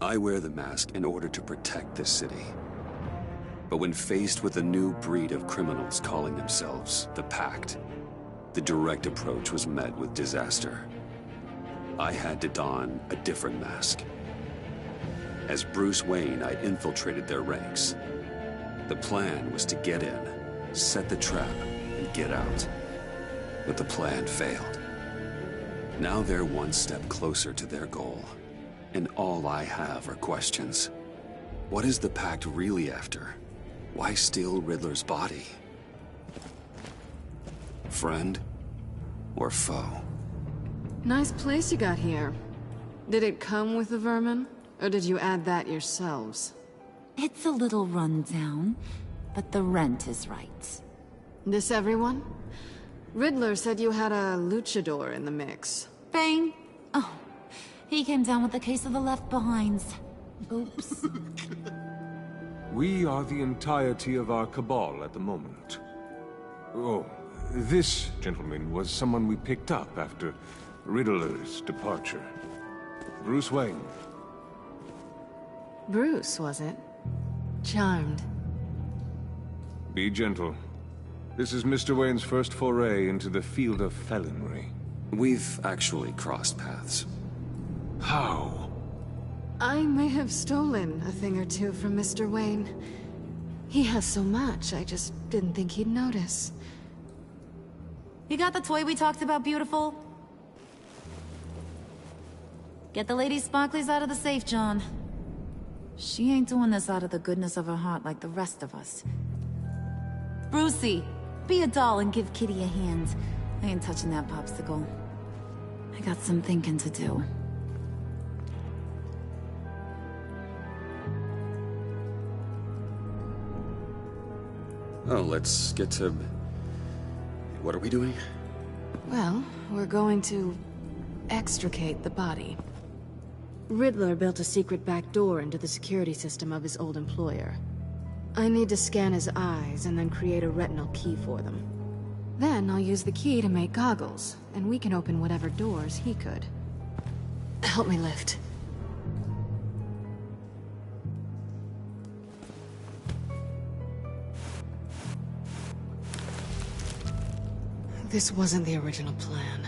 I wear the mask in order to protect this city. But when faced with a new breed of criminals calling themselves the Pact, the direct approach was met with disaster. I had to don a different mask. As Bruce Wayne, I infiltrated their ranks. The plan was to get in, set the trap, and get out. But the plan failed. Now they're one step closer to their goal. And all I have are questions. What is the Pact really after? Why steal Riddler's body? Friend or foe? Nice place you got here. Did it come with the vermin? Or did you add that yourselves? It's a little run down, but the rent is right. This everyone? Riddler said you had a luchador in the mix. Bane? Oh, he came down with a case of the left behinds. Oops. We are the entirety of our cabal at the moment. Oh, this gentleman was someone we picked up after Riddler's departure. Bruce Wayne. Bruce, was it? Charmed. Be gentle. This is Mr. Wayne's first foray into the field of felonry. We've actually crossed paths. How? I may have stolen a thing or two from Mr. Wayne. He has so much, I just didn't think he'd notice. You got the toy we talked about, beautiful? Get the lady sparklies out of the safe, John. She ain't doing this out of the goodness of her heart like the rest of us. Brucey, be a doll and give Kitty a hand. I ain't touching that popsicle. I got some thinking to do. Oh, let's get to... What are we doing? Well, we're going to extricate the body. Riddler built a secret back door into the security system of his old employer. I need to scan his eyes and then create a retinal key for them. Then I'll use the key to make goggles, and we can open whatever doors he could. Help me lift. This wasn't the original plan.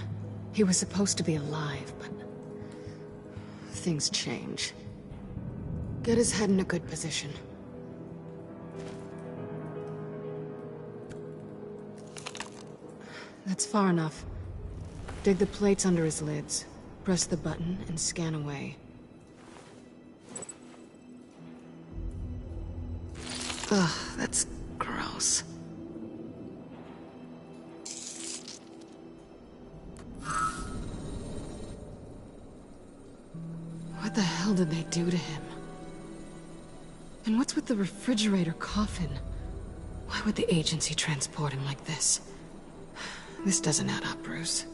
He was supposed to be alive, but... things change. Get his head in a good position. That's far enough. Dig the plates under his lids. Press the button and scan away. Ugh, that's gross. What the hell did they do to him? And what's with the refrigerator coffin? Why would the agency transport him like this? This doesn't add up, Bruce.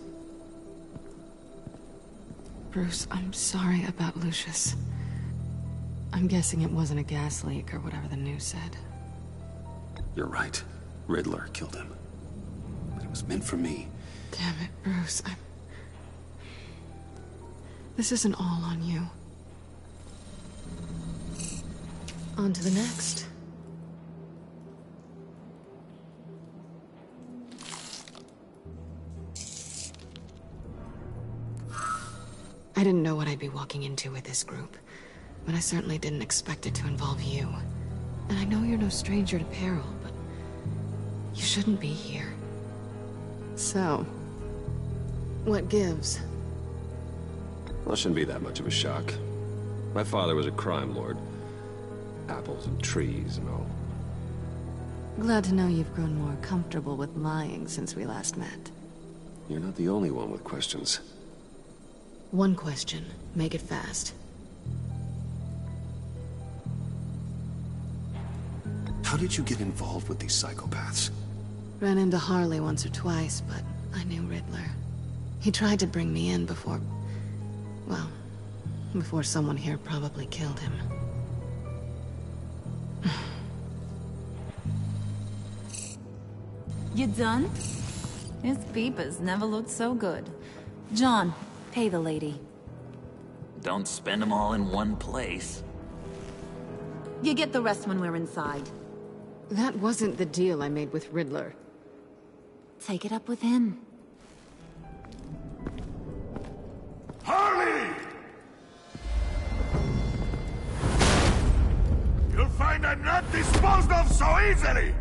Bruce, I'm sorry about Lucius. I'm guessing it wasn't a gas leak or whatever the news said. You're right. Riddler killed him. But it was meant for me. Damn it, Bruce. This isn't all on you. On to the next. I didn't know what I'd be walking into with this group, but I certainly didn't expect it to involve you. And I know you're no stranger to peril, but you shouldn't be here. So, what gives? Well, it shouldn't be that much of a shock. My father was a crime lord. Apples and trees and all. Glad to know you've grown more comfortable with lying since we last met. You're not the only one with questions. One question. Make it fast. How did you get involved with these psychopaths? Ran into Harley once or twice, but I knew Riddler. He tried to bring me in before... well, before someone here probably killed him. You done? His peepers never looked so good. John, pay the lady. Don't spend them all in one place. You get the rest when we're inside. That wasn't the deal I made with Riddler. Take it up with him. Harley! You'll find I'm not disposed of so easily!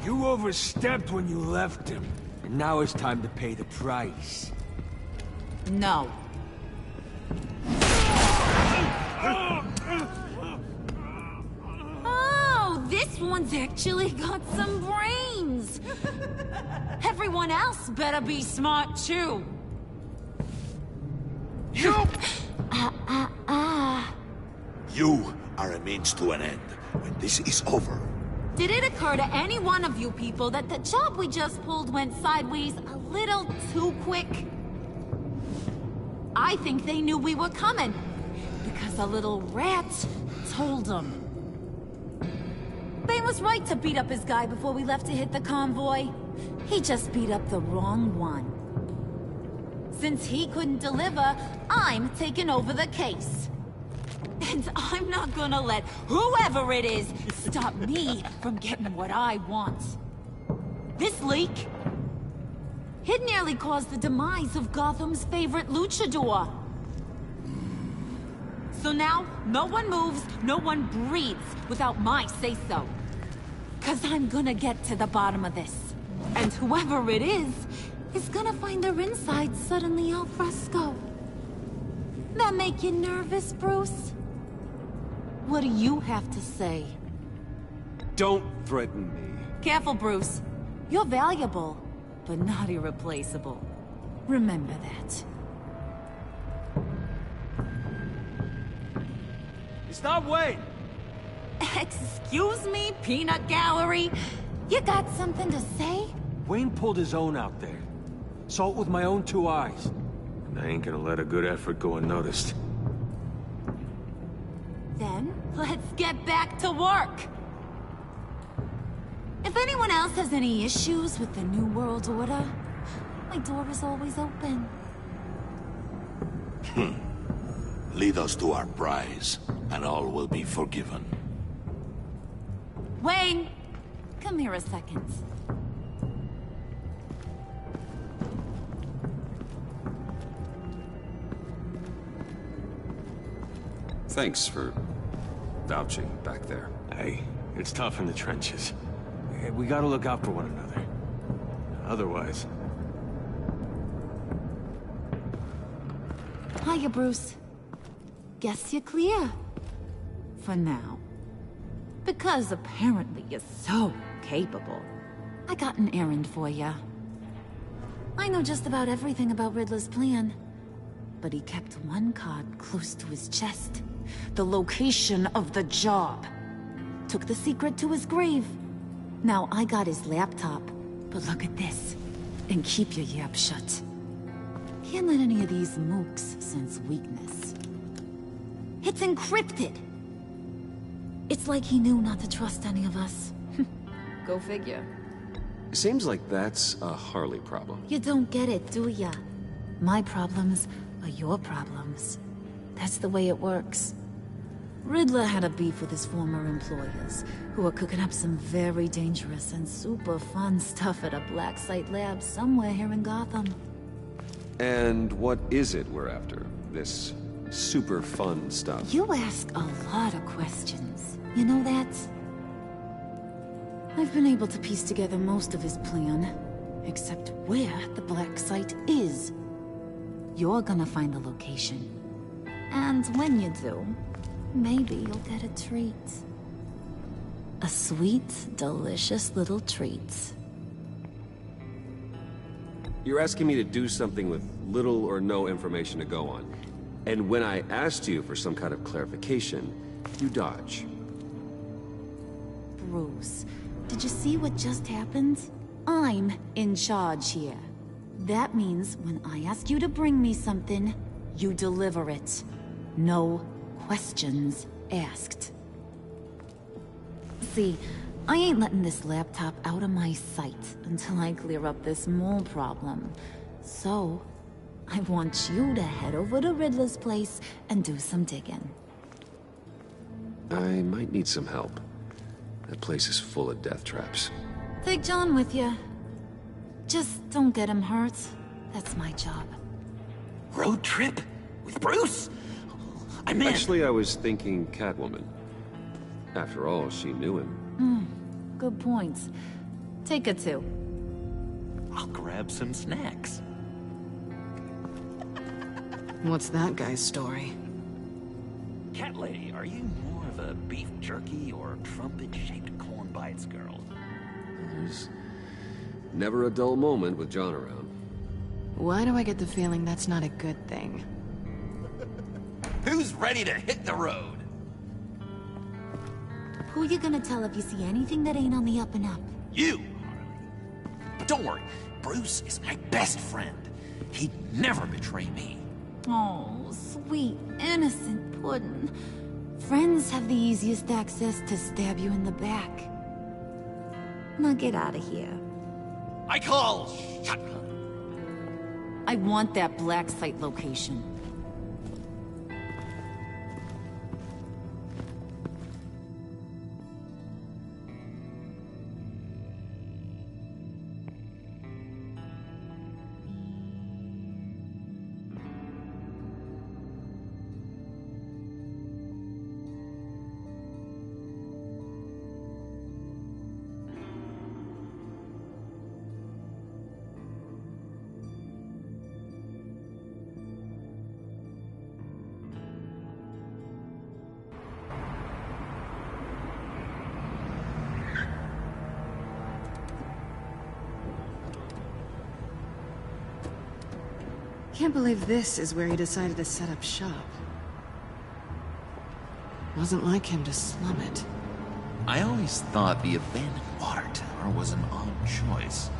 You overstepped when you left him. And now it's time to pay the price. No. Oh, this one's actually got some brains. Everyone else better be smart too. You! You are a means to an end. When this is over, Did it occur to any one of you people that the job we just pulled went sideways a little too quick? I think they knew we were coming, because a little rat told them. Bane was right to beat up his guy before we left to hit the convoy. He just beat up the wrong one. Since he couldn't deliver, I'm taking over the case. And I'm not gonna let whoever it is stop me from getting what I want. This leak, it nearly caused the demise of Gotham's favorite luchador. So now, no one moves, no one breathes without my say-so. 'Cause I'm gonna get to the bottom of this. And whoever it is gonna find their insides suddenly al fresco. That make you nervous, Bruce? What do you have to say? Don't threaten me. Careful, Bruce. You're valuable, but not irreplaceable. Remember that. Stop waiting! Excuse me, Peanut Gallery? You got something to say? Wayne pulled his own out there. Saw it with my own two eyes. And I ain't gonna let a good effort go unnoticed. Then, let's get back to work. If anyone else has any issues with the New World Order, my door is always open. lead us to our prize, and all will be forgiven. Wayne, come here a second. Thanks for vouching back there. Hey, it's tough in the trenches. We gotta look out for one another. Otherwise... Hiya, Bruce. Guess you're clear. For now. Because apparently you're so capable. I got an errand for ya. I know just about everything about Riddler's plan. But he kept one card close to his chest. The location of the job. Took the secret to his grave. Now I got his laptop. But look at this. And keep your yap shut. Can't let any of these mooks sense weakness. It's encrypted! It's like he knew not to trust any of us. Go figure. Seems like that's a Harley problem. You don't get it, do ya? My problems are your problems. That's the way it works. Riddler had a beef with his former employers, who were cooking up some very dangerous and super fun stuff at a black site lab somewhere here in Gotham. And what is it we're after? This super fun stuff? You ask a lot of questions. You know that? I've been able to piece together most of his plan, except where the black site is. You're gonna find the location. And when you do, maybe you'll get a treat. A sweet, delicious little treat. You're asking me to do something with little or no information to go on. And when I asked you for some kind of clarification, you dodge. Bruce, did you see what just happened? I'm in charge here. That means when I ask you to bring me something, you deliver it. No questions asked. See, I ain't letting this laptop out of my sight until I clear up this mole problem. So, I want you to head over to Riddler's place and do some digging. I might need some help. That place is full of death traps. Take John with you. Just don't get him hurt. That's my job. Road trip? With Bruce? I'm in. Actually, I was thinking Catwoman. After all, she knew him. Good points. Take her too. I'll grab some snacks. What's that guy's story? Cat lady, are you more of a beef jerky or trumpet-shaped corn bites girl? There's never a dull moment with John around. Why do I get the feeling that's not a good thing? Who's ready to hit the road? Who you gonna tell if you see anything that ain't on the up and up? You, Harley. But don't worry, Bruce is my best friend. He'd never betray me. Oh, sweet, innocent puddin'. Friends have the easiest access to stab you in the back. Now get out of here. I call shotgun. I want that black site location. Can't believe this is where he decided to set up shop. Wasn't like him to slum it. I always thought the abandoned water tower was an odd choice.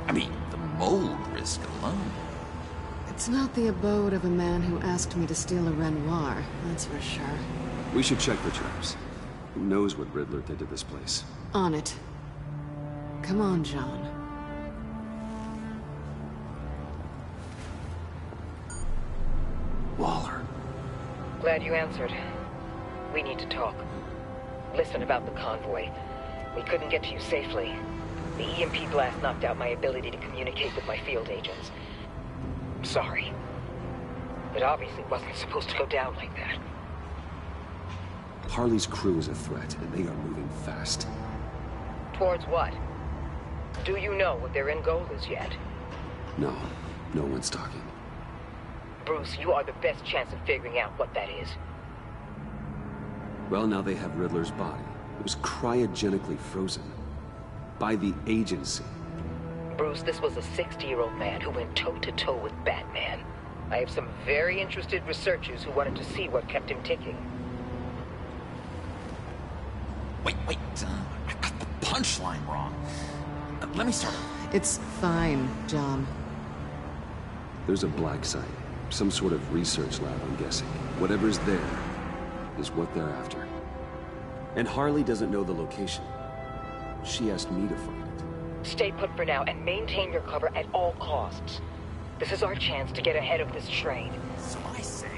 I mean, the mold risk alone. It's not the abode of a man who asked me to steal a Renoir, that's for sure. We should check the traps. Who knows what Riddler did to this place? On it. Come on, John. Waller. Glad you answered. We need to talk. Listen about the convoy. We couldn't get to you safely. The EMP blast knocked out my ability to communicate with my field agents. I'm sorry. It obviously wasn't supposed to go down like that. Harley's crew is a threat, and they are moving fast. Towards what? Do you know what their end goal is yet? No, no one's talking. Bruce, you are the best chance of figuring out what that is. Well, now they have Riddler's body. It was cryogenically frozen. By the agency. Bruce, this was a 60-year-old man who went toe-to-toe with Batman. I have some very interested researchers who wanted to see what kept him ticking. Wait, I got the punchline wrong. Let me start. It's fine, John. There's a black site. Some sort of research lab, I'm guessing. Whatever's there is what they're after. And Harley doesn't know the location. She asked me to find it. Stay put for now and maintain your cover at all costs. This is our chance to get ahead of this train. So I say,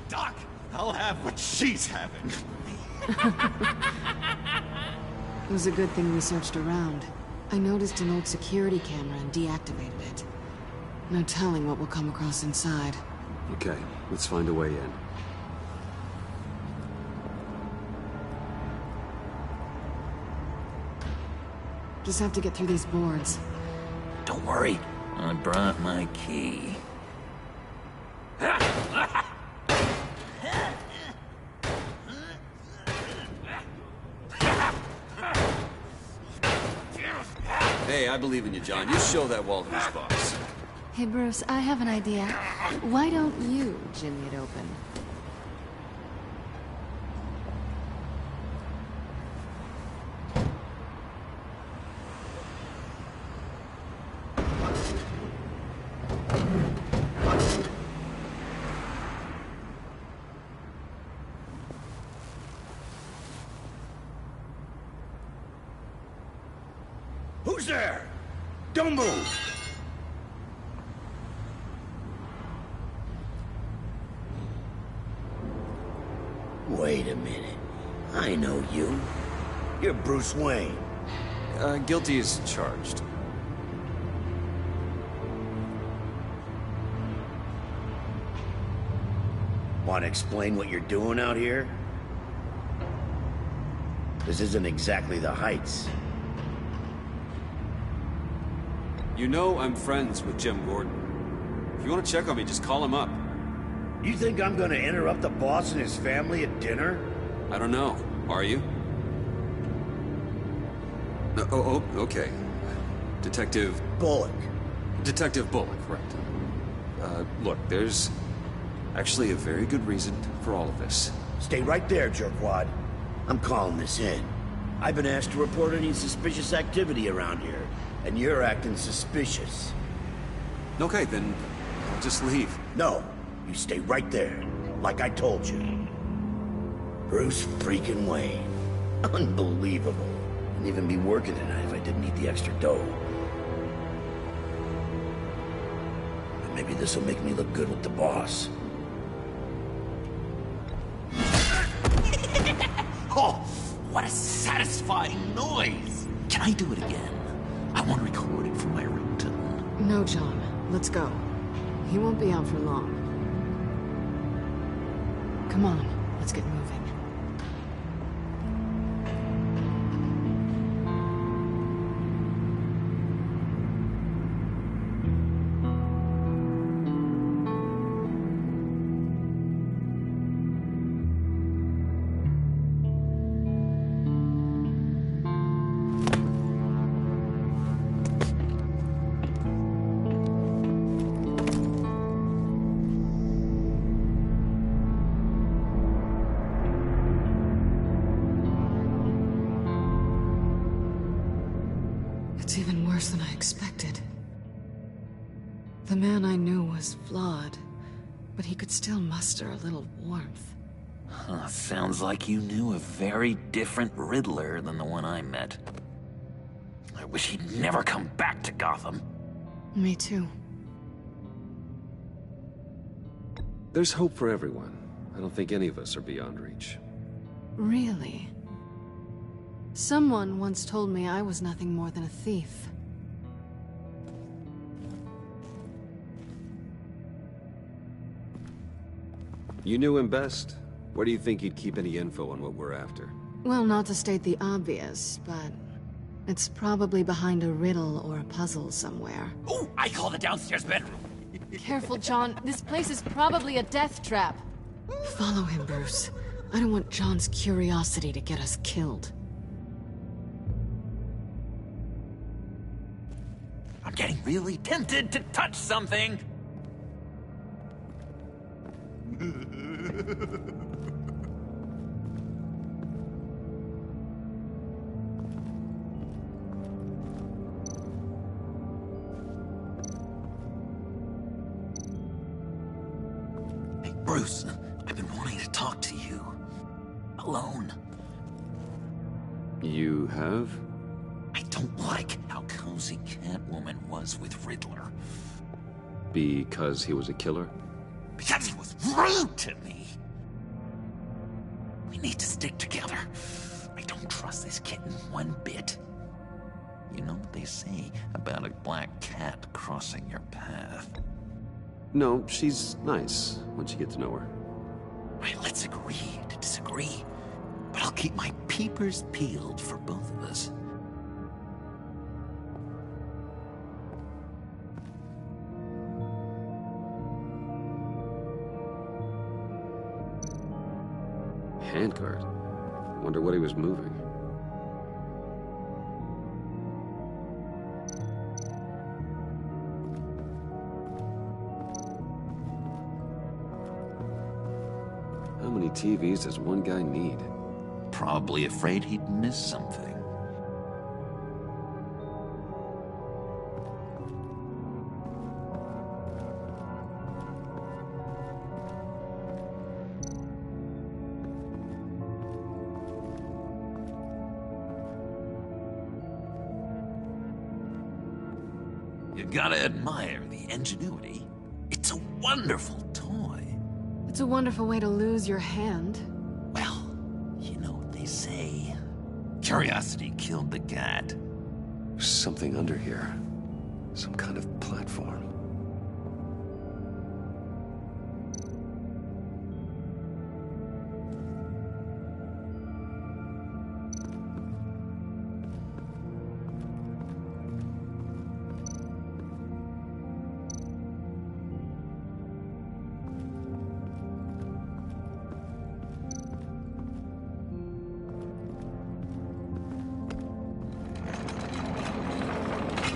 Doc, I'll have what she's having. It was a good thing we searched around. I noticed an old security camera and deactivated it. No telling what we'll come across inside. Okay, let's find a way in. Just have to get through these boards. Don't worry, I brought my key. Hey, I believe in you, John. You show that wall who's boss. Hey, Bruce, I have an idea. Why don't you jimmy it open? Who's there? Don't move! Wait a minute. I know you. You're Bruce Wayne. Guilty as charged. Want to explain what you're doing out here? This isn't exactly the Heights. You know I'm friends with Jim Gordon. If you want to check on me, just call him up. You think I'm gonna interrupt the boss and his family at dinner? I don't know. Are you? No, okay. Detective... Bullock. Detective Bullock, right. Look, there's actually a very good reason for all of this. Stay right there, jerkwad. I'm calling this in. I've been asked to report any suspicious activity around here, and you're acting suspicious. Okay, then I'll just leave. No, you stay right there, like I told you. Bruce freaking Wayne. Unbelievable. I'd even be working tonight if I didn't need the extra dough. And maybe this'll make me look good with the boss. Oh, what a satisfying noise! Can I do it again? I want to record it for my ringtone. No, John. Let's go. He won't be out for long. Come on, let's get moving. It's even worse than I expected. The man I knew was flawed, but he could still muster a little warmth. Sounds like you knew a very different Riddler than the one I met. I wish he'd never come back to Gotham. Me too. There's hope for everyone. I don't think any of us are beyond reach. Really? Someone once told me I was nothing more than a thief. You knew him best. Where do you think he'd keep any info on what we're after? Well, not to state the obvious, but it's probably behind a riddle or a puzzle somewhere. Ooh, I call the downstairs bedroom. Careful, John. This place is probably a death trap. Follow him, Bruce. I don't want John's curiosity to get us killed. I'm getting really tempted to touch something. Hey, Bruce, I've been wanting to talk to you. Alone. You have? I don't like how cozy Catwoman was with Riddler. Because he was a killer? Because he was rude to me. We need to stick together. I don't trust this kitten one bit. You know what they say about a black cat crossing your path? No, she's nice once you get to know her. Right, let's agree to disagree. But I'll keep my peepers peeled for both of us. Handcart. Wonder what he was moving. How many TVs does one guy need? Probably afraid he'd miss something. You gotta admire the ingenuity. It's a wonderful toy. It's a wonderful way to lose your hand. Well, say. Curiosity killed the cat. There's something under here. Some kind of platform.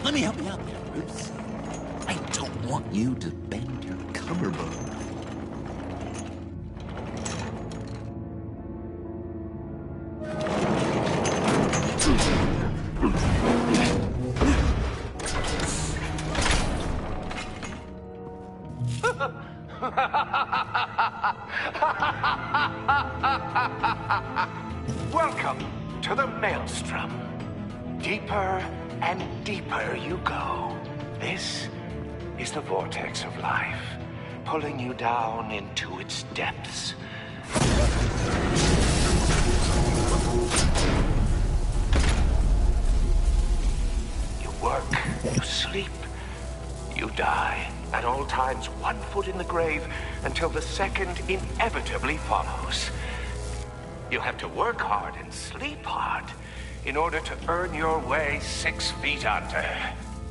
Let me help you out there, Bruce. I don't want you to bend your collarbone. Welcome to the Maelstrom. Deeper and deeper you go. This is the vortex of life, pulling you down into its depths. You work, you sleep, you die. At all times, 1 foot in the grave until the second inevitably follows. You have to work hard and sleep hard in order to earn your way 6 feet under.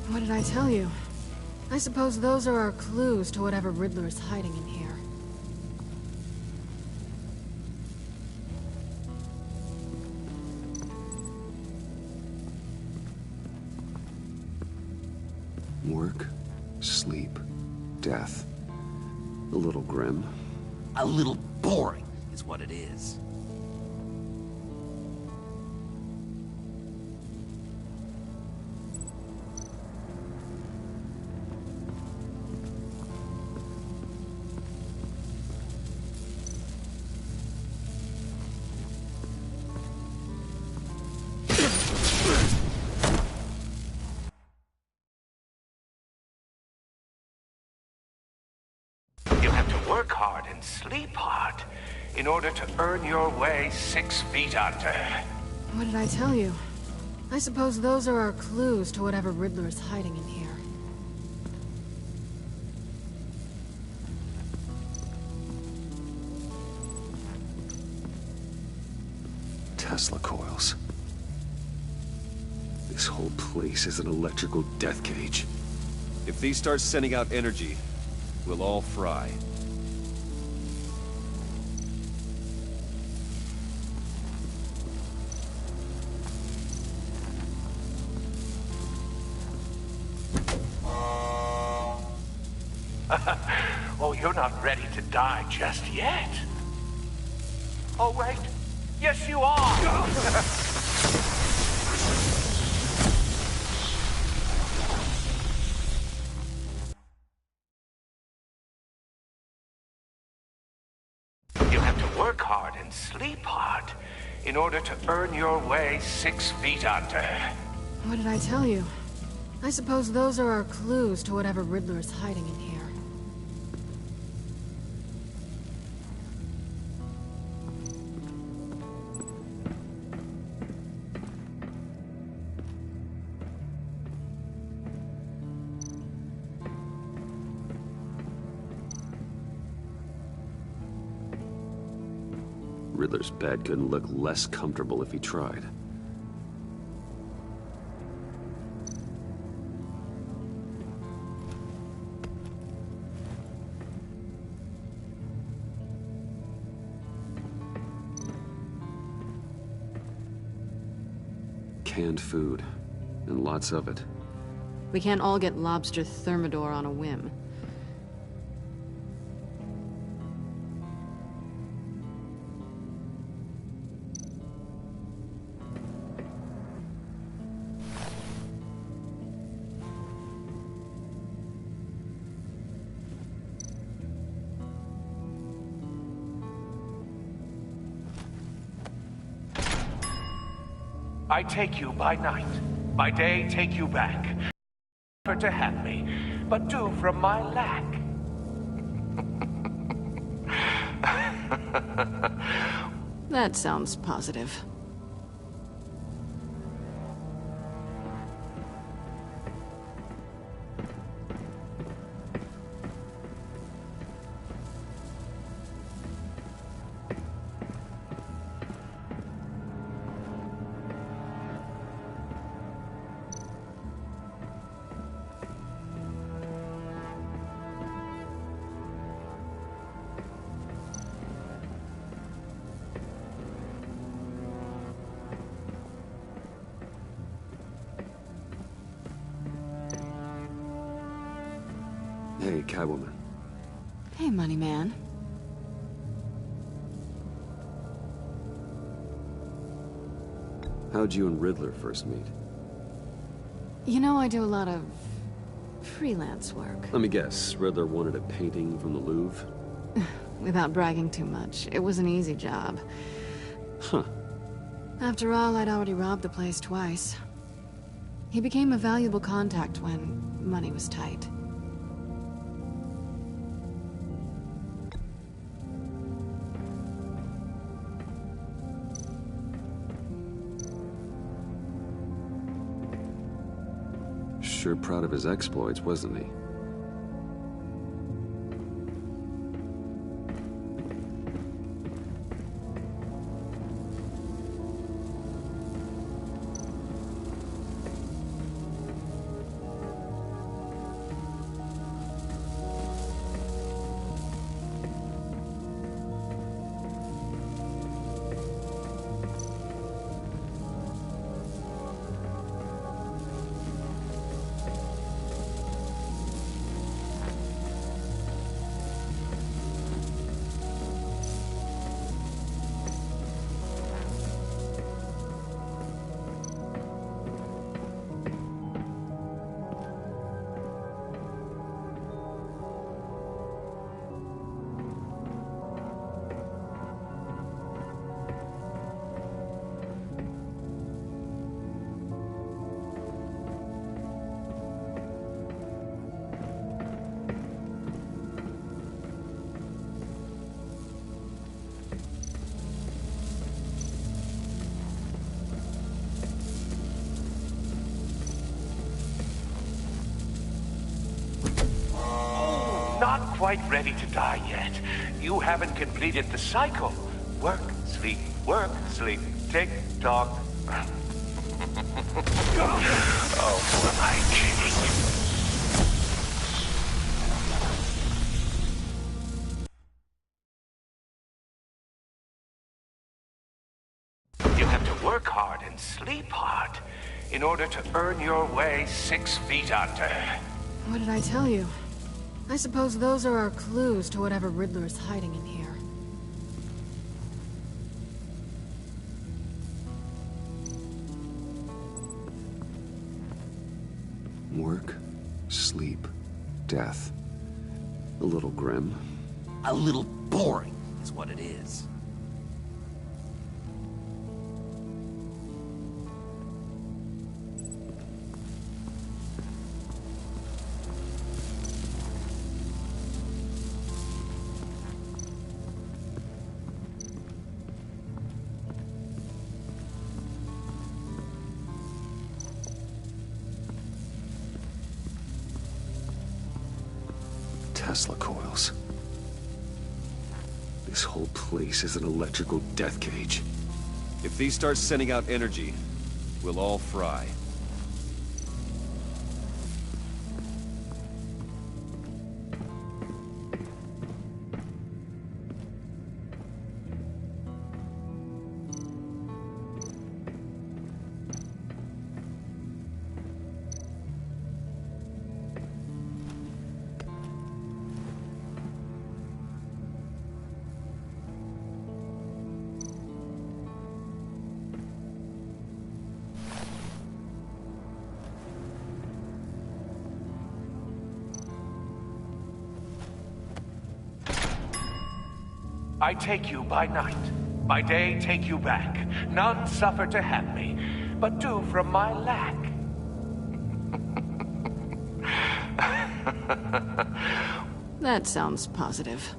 What did I tell you? I suppose those are our clues to whatever Riddler is hiding in here. Work, sleep, death. A little grim. A little boring is what it is. Work hard and sleep hard in order to earn your way 6 feet under. What did I tell you? I suppose those are our clues to whatever Riddler is hiding in here. Tesla coils. This whole place is an electrical death cage. If these start sending out energy, we'll all fry. Oh, you're not ready to die just yet. Oh, wait. Yes, you are. You have to work hard and sleep hard in order to earn your way 6 feet under. What did I tell you? I suppose those are our clues to whatever Riddler is hiding in here. Riddler's bed couldn't look less comfortable if he tried. Canned food, and lots of it. We can't all get lobster thermidor on a whim. I take you by night, by day take you back. For to have me, but do from my lack. That sounds positive. Hey, Catwoman. Hey, money man. How'd you and Riddler first meet? You know, I do a lot of freelance work. Let me guess, Riddler wanted a painting from the Louvre? Without bragging too much, it was an easy job. Huh. After all, I'd already robbed the place twice. He became a valuable contact when money was tight. Sure proud of his exploits, wasn't he? Not quite ready to die yet. You haven't completed the cycle. Work, sleep, tick tock. Oh, who am I kidding? You have to work hard and sleep hard in order to earn your way 6 feet under. What did I tell you? I suppose those are our clues to whatever Riddler is hiding in here. Work, sleep, death. A little grim. A little boring is what it is. Tesla coils. This whole place is an electrical death cage. If these start sending out energy, we'll all fry. I take you by night, by day take you back. None suffer to have me, but do from my lack. That sounds positive.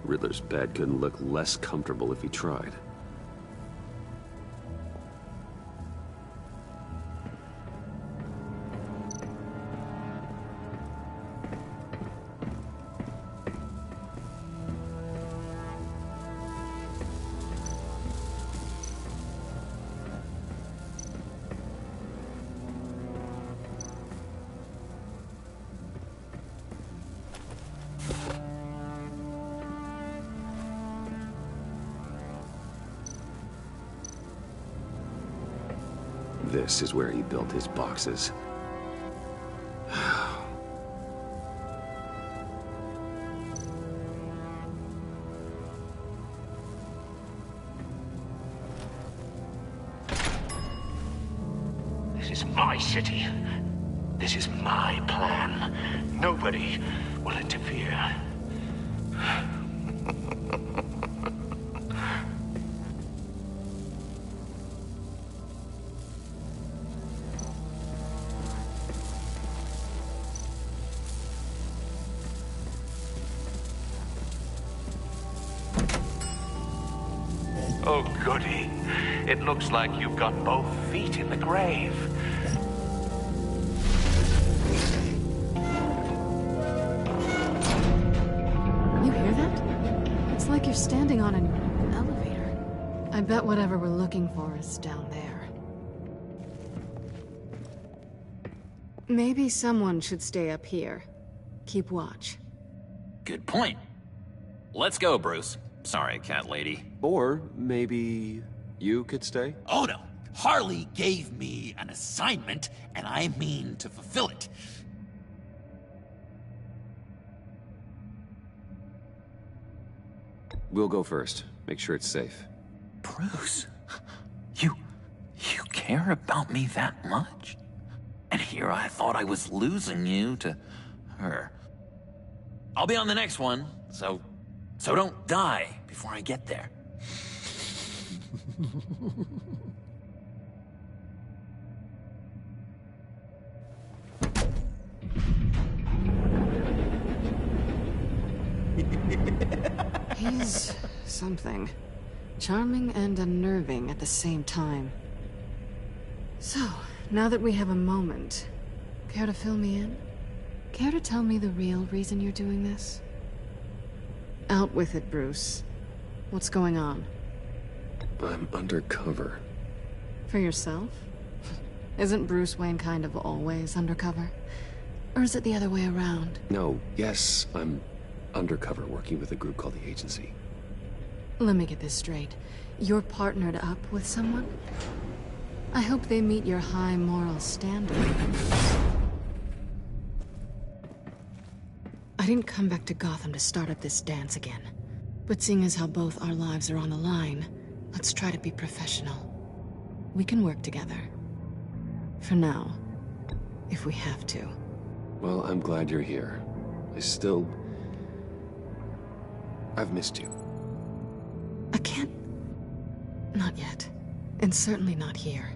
Riddler's bed couldn't look less comfortable if he tried. this is where he built his boxes. This is my city. This is my plan. Nobody will interfere. Oh, goody. It looks like you've got both feet in the grave. You hear that? It's like you're standing on an elevator. I bet whatever we're looking for is down there. Maybe someone should stay up here. Keep watch. Good point. Let's go, Bruce. Sorry, cat lady. Or maybe you could stay? Oh no. Harley gave me an assignment, and I mean to fulfill it. We'll go first. Make sure it's safe. Bruce, you care about me that much? And here I thought I was losing you to her. I'll be on the next one, so don't die before I get there. He's something. Charming and unnerving at the same time. So, now that we have a moment, care to fill me in? Care to tell me the real reason you're doing this? Out with it, Bruce. What's going on? I'm undercover. For yourself? Isn't Bruce Wayne kind of always undercover? Or is it the other way around? No, yes, I'm undercover working with a group called the Agency. Let me get this straight. You're partnered up with someone? I hope they meet your high moral standard. I didn't come back to Gotham to start up this dance again. But seeing as how both our lives are on the line, let's try to be professional. We can work together. For now. If we have to. Well, I'm glad you're here. I've missed you. I can't... Not yet. And certainly not here.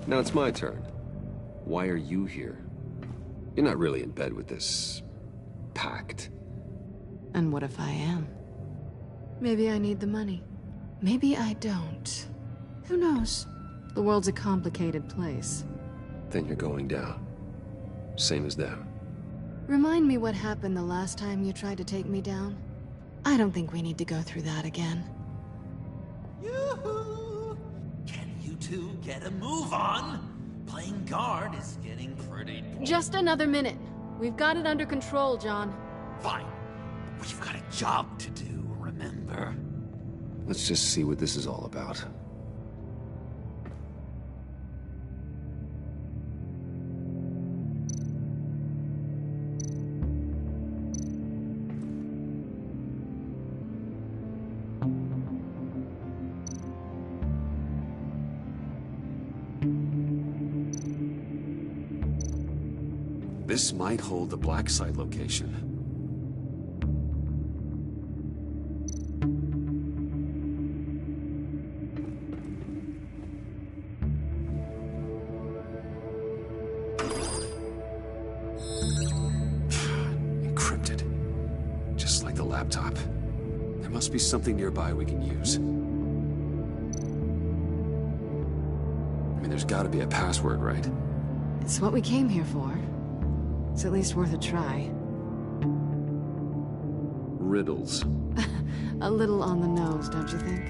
Now it's my turn. Why are you here? You're not really in bed with this... pact. And what if I am? Maybe I need the money. Maybe I don't. Who knows? The world's a complicated place. Then you're going down. Same as them. Remind me what happened the last time you tried to take me down. I don't think we need to go through that again. Yoo-hoo! Can you two get a move on? Playing guard is getting pretty boring. Just another minute. We've got it under control, John. Fine. We've got a job to do, remember? Let's just see what this is all about. This might hold the black site location. Encrypted. Just like the laptop. There must be something nearby we can use. I mean, there's gotta be a password, right? It's what we came here for. It's at least worth a try. Riddles. A little on the nose, don't you think?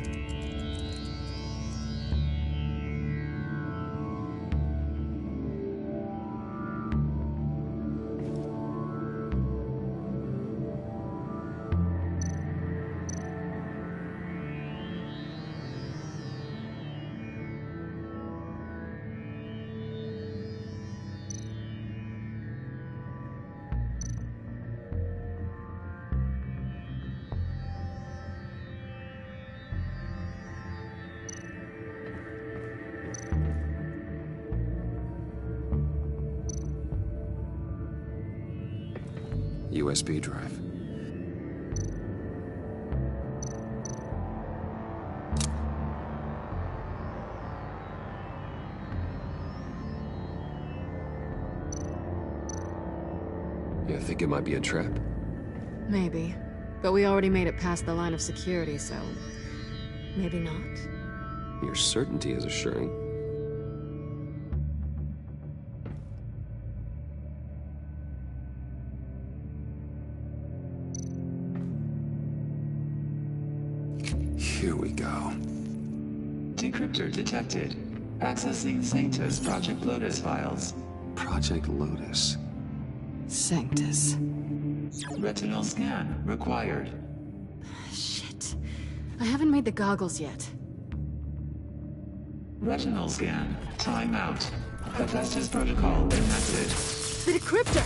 USB drive. You think it might be a trap? Maybe. But we already made it past the line of security, so... maybe not. Your certainty is assuring. Here we go. Decryptor detected. Accessing Sanctus Project Lotus files. Project Lotus. Sanctus. Retinal scan required. Shit. I haven't made the goggles yet. Retinal scan. Timeout. Hephaestus protocol enacted. The decryptor!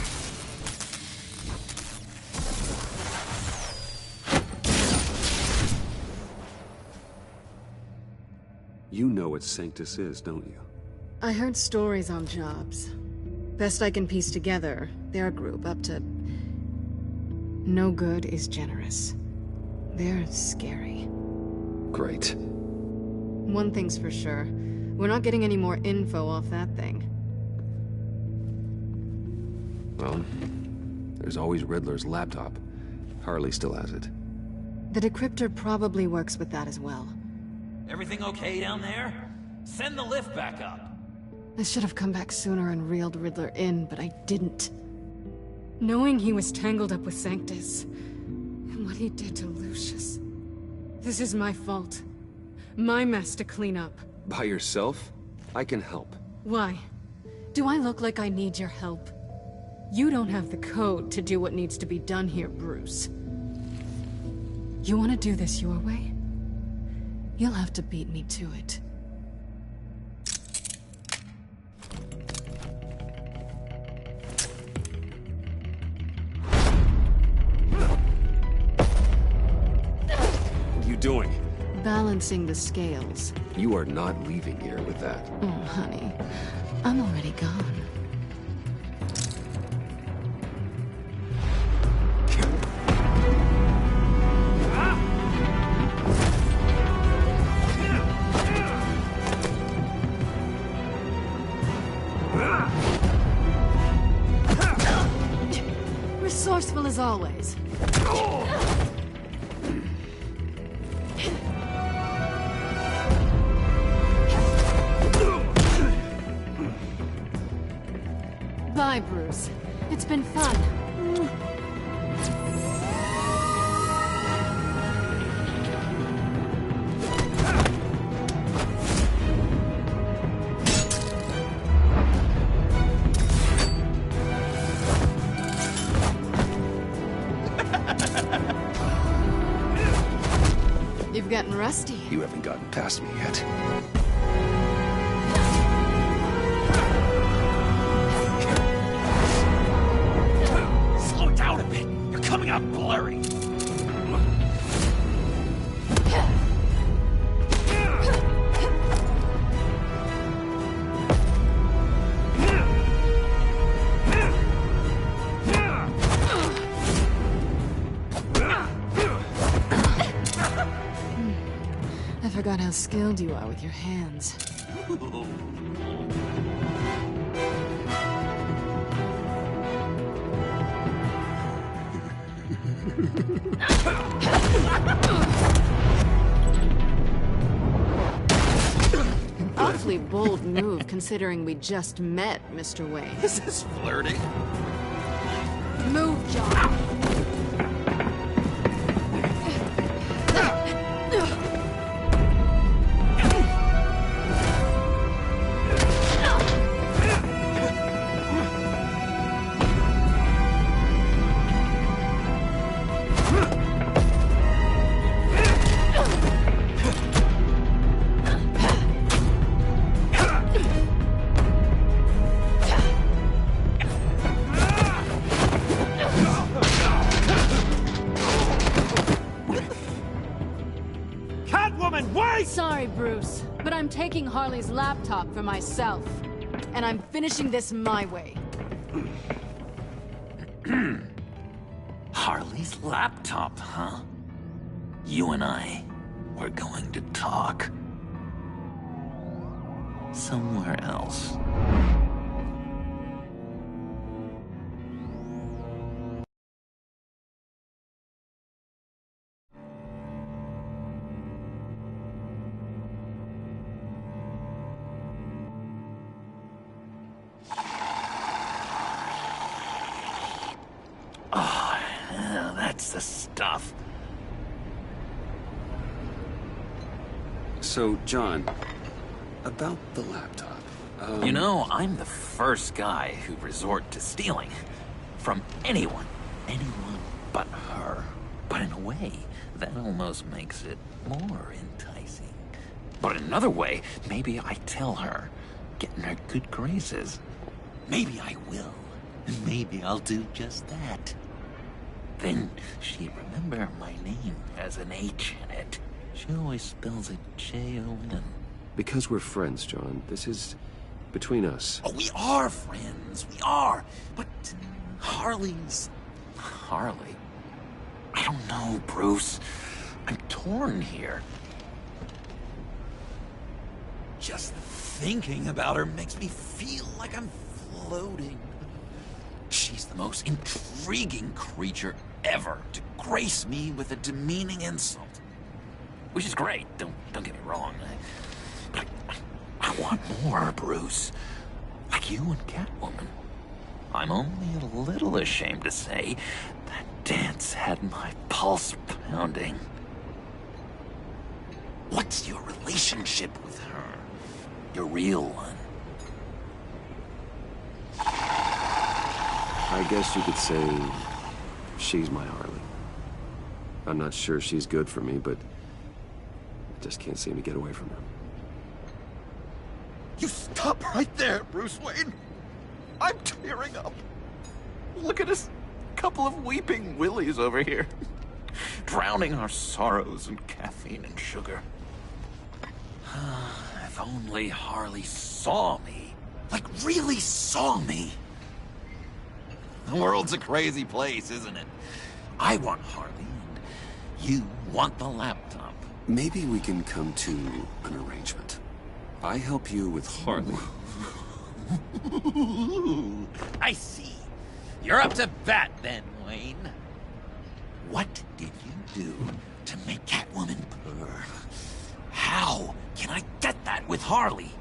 You know what Sanctus is, don't you? I heard stories on jobs. Best I can piece together, they're a group up to... no good is generous. They're scary. Great. One thing's for sure. We're not getting any more info off that thing. Well, there's always Riddler's laptop. Harley still has it. The decryptor probably works with that as well. Everything okay down there? Send the lift back up. I should have come back sooner and reeled Riddler in, but I didn't. Knowing he was tangled up with Sanctus, and what he did to Lucius. This is my fault. My mess to clean up. By yourself? I can help. Why? Do I look like I need your help? You don't have the code to do what needs to be done here, Bruce. You want to do this your way? You'll have to beat me to it. What are you doing? Balancing the scales. You are not leaving here with that. Oh, honey. I'm already gone. Resourceful as always. Bye, Bruce. It's been fun. You've gotten rusty. You haven't gotten past me yet. Slow down a bit. You're coming out blurry. I forgot how skilled you are with your hands. An awfully bold move, considering we just met, Mr. Wayne. This is flirting. Move, John! Sorry, Bruce, but I'm taking Harley's laptop for myself. And I'm finishing this my way. Harley's laptop, huh? You and I, we're going to talk. Somewhere else. Oh, yeah, that's the stuff. So, John, about the laptop. You know, I'm the first guy who'd resort to stealing. From anyone. Anyone but her. But in a way, that almost makes it more enticing. But in another way, maybe I tell her, get in her good graces. Maybe I will. And maybe I'll do just that. Then she'd remember my name has an H in it. She always spells it Jon. Because we're friends, John. This is between us. Oh, we are friends. We are. But Harley's... Harley? I don't know, Bruce. I'm torn here. Just thinking about her makes me feel like I'm floating. She's the most intriguing creature ever to grace me with a demeaning insult. Which is great, don't get me wrong. But I want more, Bruce. Like you and Catwoman. I'm only a little ashamed to say that dance had my pulse pounding. What's your relationship with her? Your real one? I guess you could say she's my Harley. I'm not sure she's good for me, but I just can't seem to get away from her. You stop right there, Bruce Wayne. I'm tearing up. Look at us, couple of weeping willies over here. Drowning our sorrows in caffeine and sugar. If only Harley saw me. Like, really saw me. The world's a crazy place, isn't it? I want Harley, and you want the laptop. Maybe we can come to an arrangement. I help you with Harley. I see. You're up to bat then, Wayne. What did you do to make Catwoman purr? How can I get that with Harley?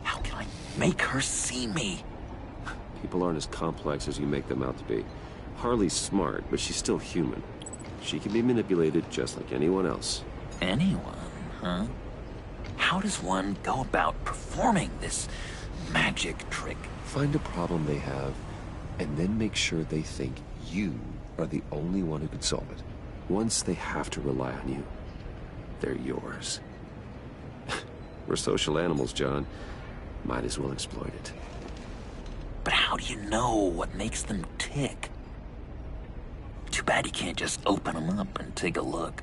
How can I make her see me? People aren't as complex as you make them out to be. Harley's smart, but she's still human. She can be manipulated just like anyone else. Anyone, huh? How does one go about performing this magic trick? Find a problem they have, and then make sure they think you are the only one who can solve it. Once they have to rely on you, they're yours. We're social animals, John. Might as well exploit it. But how do you know what makes them tick? Too bad you can't just open them up and take a look.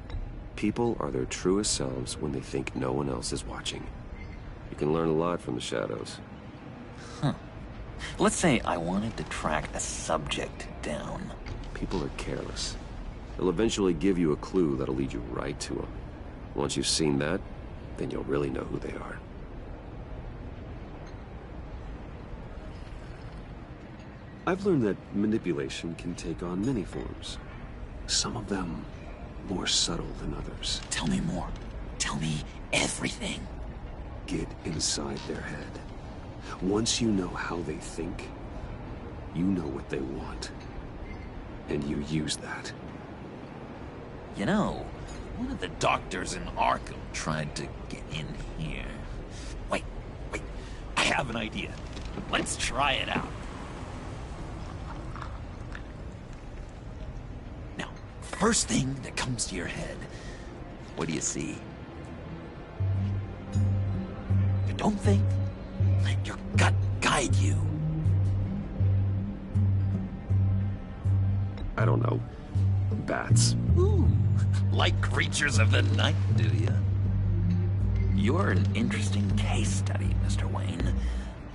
People are their truest selves when they think no one else is watching. You can learn a lot from the shadows. Huh. Let's say I wanted to track a subject down. People are careless. They'll eventually give you a clue that'll lead you right to them. Once you've seen that, then you'll really know who they are. I've learned that manipulation can take on many forms. Some of them more subtle than others. Tell me more. Tell me everything. Get inside their head. Once you know how they think, you know what they want. And you use that. You know, one of the doctors in Arkham tried to get in here. Wait. I have an idea. Let's try it out. Now, first thing that comes to your head, what do you see? You don't think? Let your gut guide you. I don't know. Bats. Ooh, like creatures of the night, do you? You're an interesting case study, Mr. Wayne.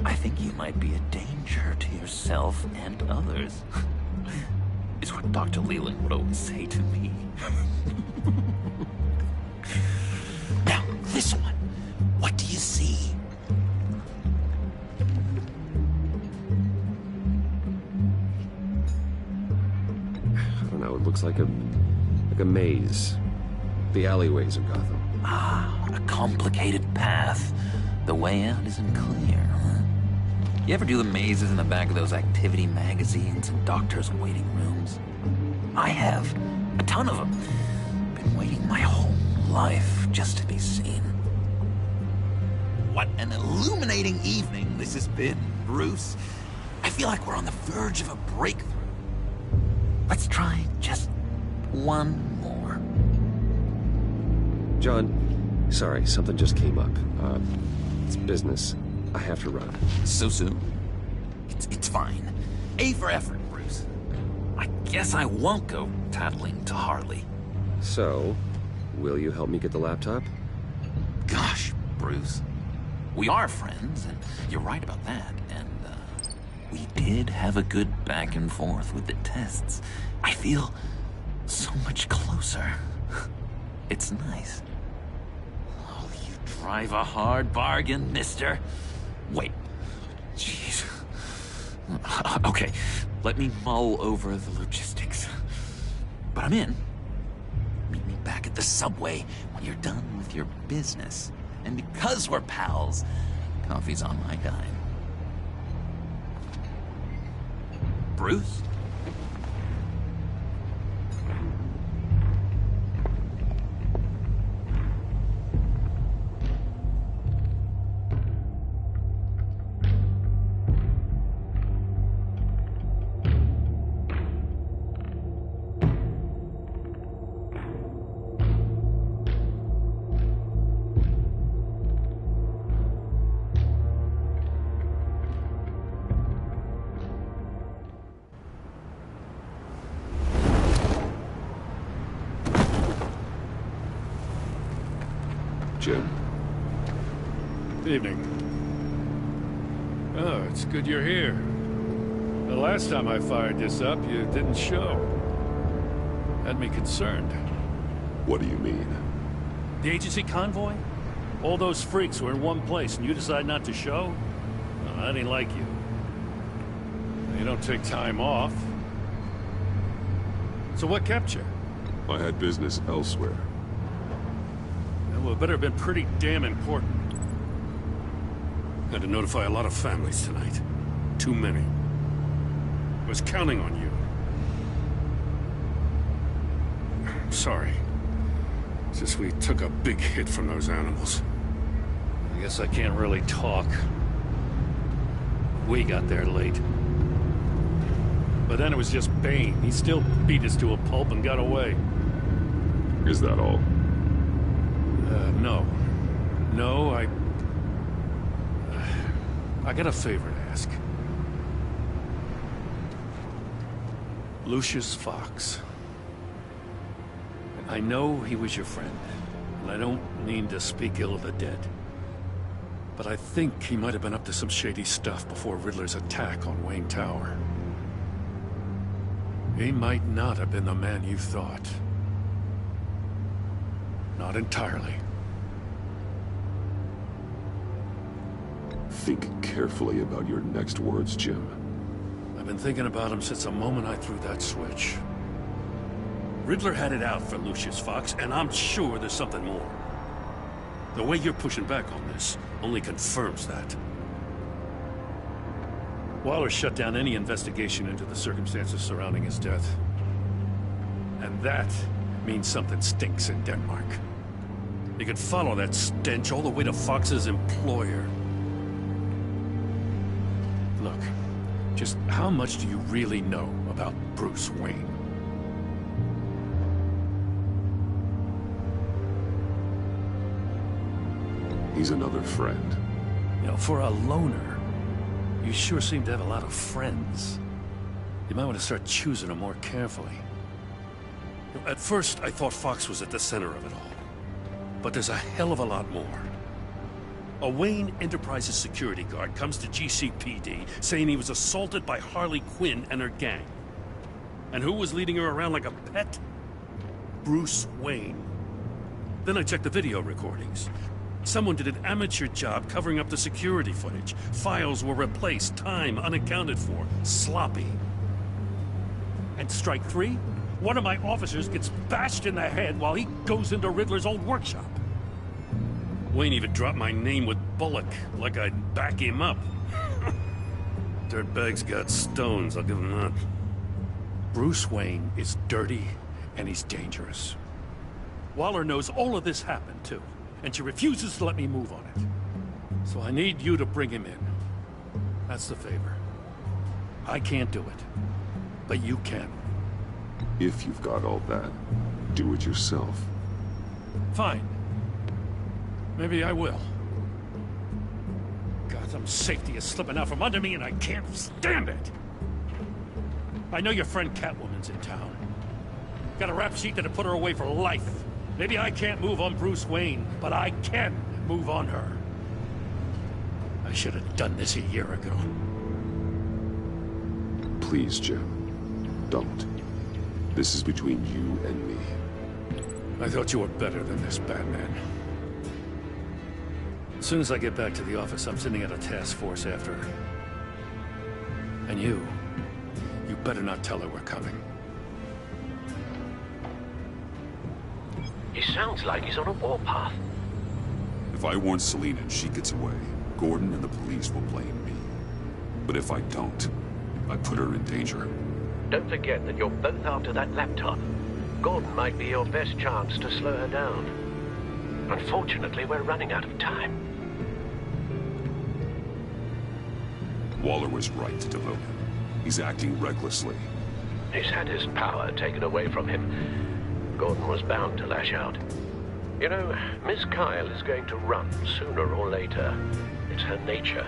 I think you might be a danger to yourself and others. It's what Dr. Leland would always say to me. Now, this one. What do you see? I don't know, it looks like a maze. The alleyways of Gotham. Ah, a complicated path. The way out isn't clear, huh? You ever do the mazes in the back of those activity magazines and doctors' waiting rooms? I have. A ton of them. Been waiting my whole life just to be seen. What an illuminating evening this has been, Bruce. I feel like we're on the verge of a breakthrough. Let's try just one more. John, sorry, something just came up. It's business. I have to run. So soon? It's fine. A for effort, Bruce. I guess I won't go tattling to Harley. So, will you help me get the laptop? Gosh, Bruce. We are friends, and you're right about that, and, we did have a good back and forth with the tests. I feel so much closer. It's nice. Oh, you drive a hard bargain, mister. Wait. Jeez. Okay, let me mull over the logistics. But I'm in. Meet me back at the subway when you're done with your business. And because we're pals, coffee's on my dime. Bruce? Jim. Evening. Oh, it's good you're here. The last time I fired this up, you didn't show. Had me concerned. What do you mean? The agency convoy? All those freaks were in one place and you decide not to show? No, I didn't like you. You don't take time off. So what kept you? I had business elsewhere. Well, it better have been pretty damn important. Had to notify a lot of families tonight. Too many. Was counting on you. Sorry. It's just we took a big hit from those animals. I guess I can't really talk. We got there late. But then it was just Bane. He still beat us to a pulp and got away. Is that all? No. No, I got a favor to ask. Lucius Fox. I know he was your friend, and I don't mean to speak ill of the dead. But I think he might have been up to some shady stuff before Riddler's attack on Wayne Tower. He might not have been the man you thought. Not entirely. Think carefully about your next words, Jim. I've been thinking about him since the moment I threw that switch. Riddler had it out for Lucius Fox, and I'm sure there's something more. The way you're pushing back on this only confirms that. Waller shut down any investigation into the circumstances surrounding his death. And that means something stinks in Denmark. You could follow that stench all the way to Fox's employer. Look, just how much do you really know about Bruce Wayne? He's another friend. You know, for a loner, you sure seem to have a lot of friends. You might want to start choosing them more carefully. You know, at first, I thought Fox was at the center of it all. But there's a hell of a lot more. A Wayne Enterprises security guard comes to GCPD saying he was assaulted by Harley Quinn and her gang. And who was leading her around like a pet? Bruce Wayne. Then I checked the video recordings. Someone did an amateur job covering up the security footage. Files were replaced, time unaccounted for, sloppy. And strike three? One of my officers gets bashed in the head while he goes into Riddler's old workshop. Wayne even dropped my name with Bullock, like I'd back him up. Dirtbag's got stones, I'll give him that. Bruce Wayne is dirty, and he's dangerous. Waller knows all of this happened, too, and she refuses to let me move on it. So I need you to bring him in. That's the favor. I can't do it, but you can. If you've got all that, do it yourself. Fine. Maybe I will. Gotham safety is slipping out from under me and I can't stand it! I know your friend Catwoman's in town. Got a rap sheet that'll put her away for life. Maybe I can't move on Bruce Wayne, but I can move on her. I should have done this a year ago. Please, Jim. Don't. This is between you and me. I thought you were better than this, Batman. As soon as I get back to the office, I'm sending out a task force after her. And you better not tell her we're coming. He sounds like he's on a warpath. If I warn Selina and she gets away, Gordon and the police will blame me. But if I don't, I put her in danger. Don't forget that you're both after that laptop. Gordon might be your best chance to slow her down. Unfortunately, we're running out of time. Waller was right to devote him. He's acting recklessly. He's had his power taken away from him. Gordon was bound to lash out. You know, Miss Kyle is going to run sooner or later. It's her nature.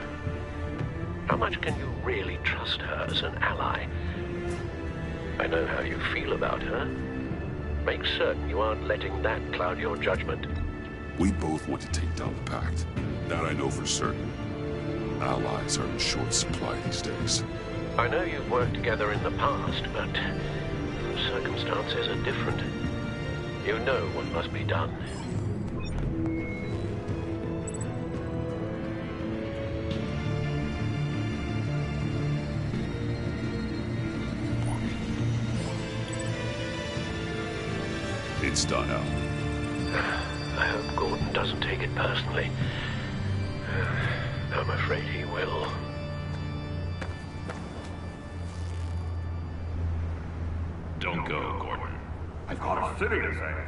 How much can you really trust her as an ally? I know how you feel about her. Make certain you aren't letting that cloud your judgment. We both want to take down the Pact. That I know for certain. Allies are in short supply these days. I know you've worked together in the past, but the circumstances are different. You know what must be done. It's done, Al. I hope Gordon doesn't take it personally. I'm afraid he will. Don't go, Gordon. I've got a city to save.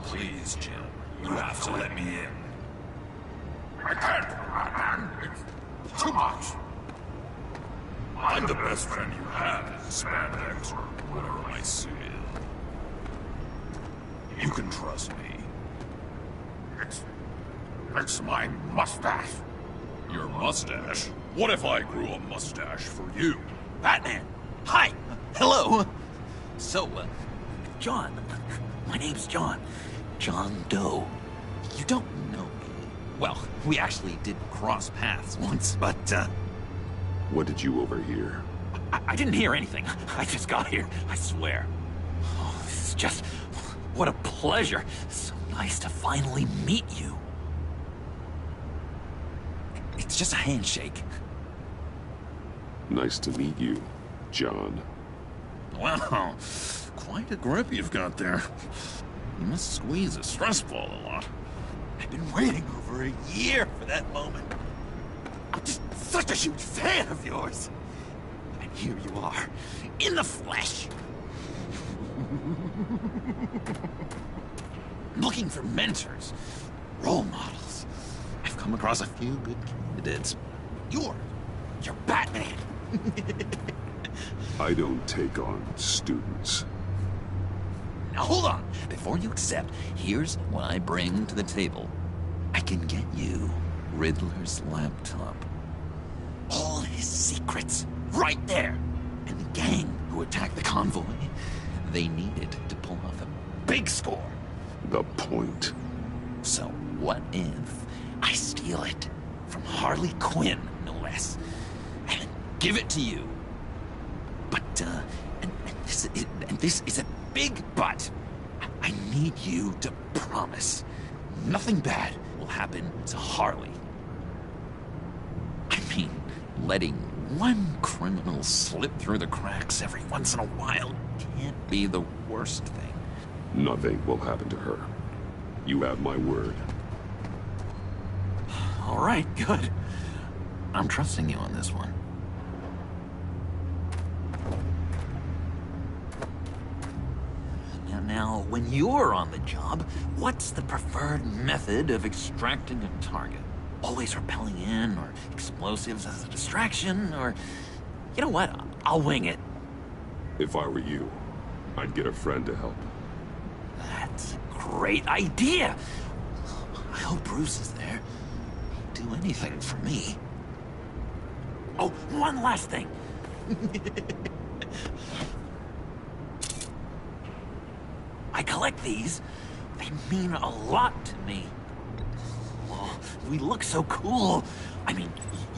Please, Jim. You have to let me in. I can't. It's too much. I'm the best friend you have as a spandex or whatever my suit is. You can trust me. It's my mustache. Your mustache? What if I grew a mustache for you? Batman! Hi! Hello! So, John. My name's John. John Doe. You don't know me. Well, we actually did cross paths once, but, What did you overhear? I didn't hear anything. I just got here, I swear. Oh, this is just... what a pleasure. So nice to finally meet you. It's just a handshake. Nice to meet you, John. Wow, quite a grip you've got there. You must squeeze a stress ball a lot. I've been waiting over a year for that moment. I'm just such a huge fan of yours. And here you are, in the flesh. Looking for mentors, role models. I've come across a few good candidates. You're Batman. I don't take on students. Now hold on. Before you accept, here's what I bring to the table. I can get you Riddler's laptop. All his secrets, right there. And the gang who attacked the convoy, they needed to pull off a big score The point. So what if I steal it from Harley Quinn, no less, and then give it to you? But, and this is a big but. I need you to promise nothing bad will happen to Harley. I mean, letting one criminal slip through the cracks every once in a while can't be the worst thing. Nothing will happen to her. You have my word. All right, good. I'm trusting you on this one. Now, when you're on the job, what's the preferred method of extracting a target? Always rappelling in, or explosives as a distraction, or... You know what? I'll wing it. If I were you, I'd get a friend to help. That's a great idea! I hope Bruce is there. He'd do anything for me. Oh, one last thing. I collect these. They mean a lot to me. Oh, we look so cool. I mean,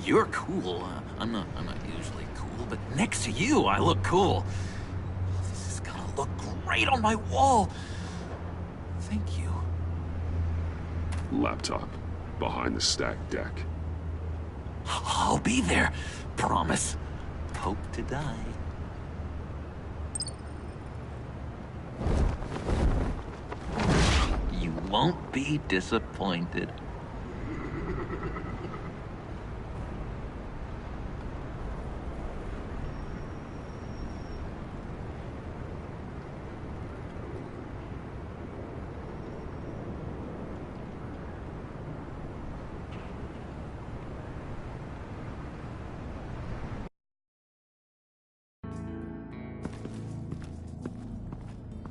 you're cool. I'm not usually cool, but next to you, I look cool. This is gonna look great on my wall. Thank you. Laptop. Behind the stacked deck. I'll be there. Promise. Hope to die. You won't be disappointed.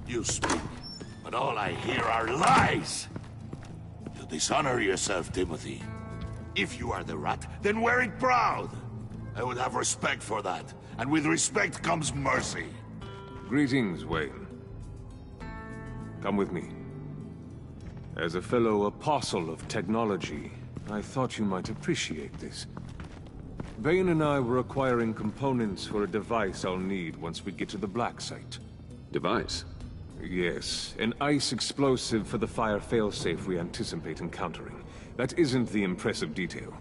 You speak, but all I hear are lies! You dishonor yourself, Timothy. If you are the rat, then wear it proud! I would have respect for that, and with respect comes mercy. Greetings, Wayne. Come with me. As a fellow apostle of technology, I thought you might appreciate this. Bane and I were acquiring components for a device I'll need once we get to the Black Site. Device? Yes, an ice explosive for the fire failsafe we anticipate encountering. That isn't the impressive detail.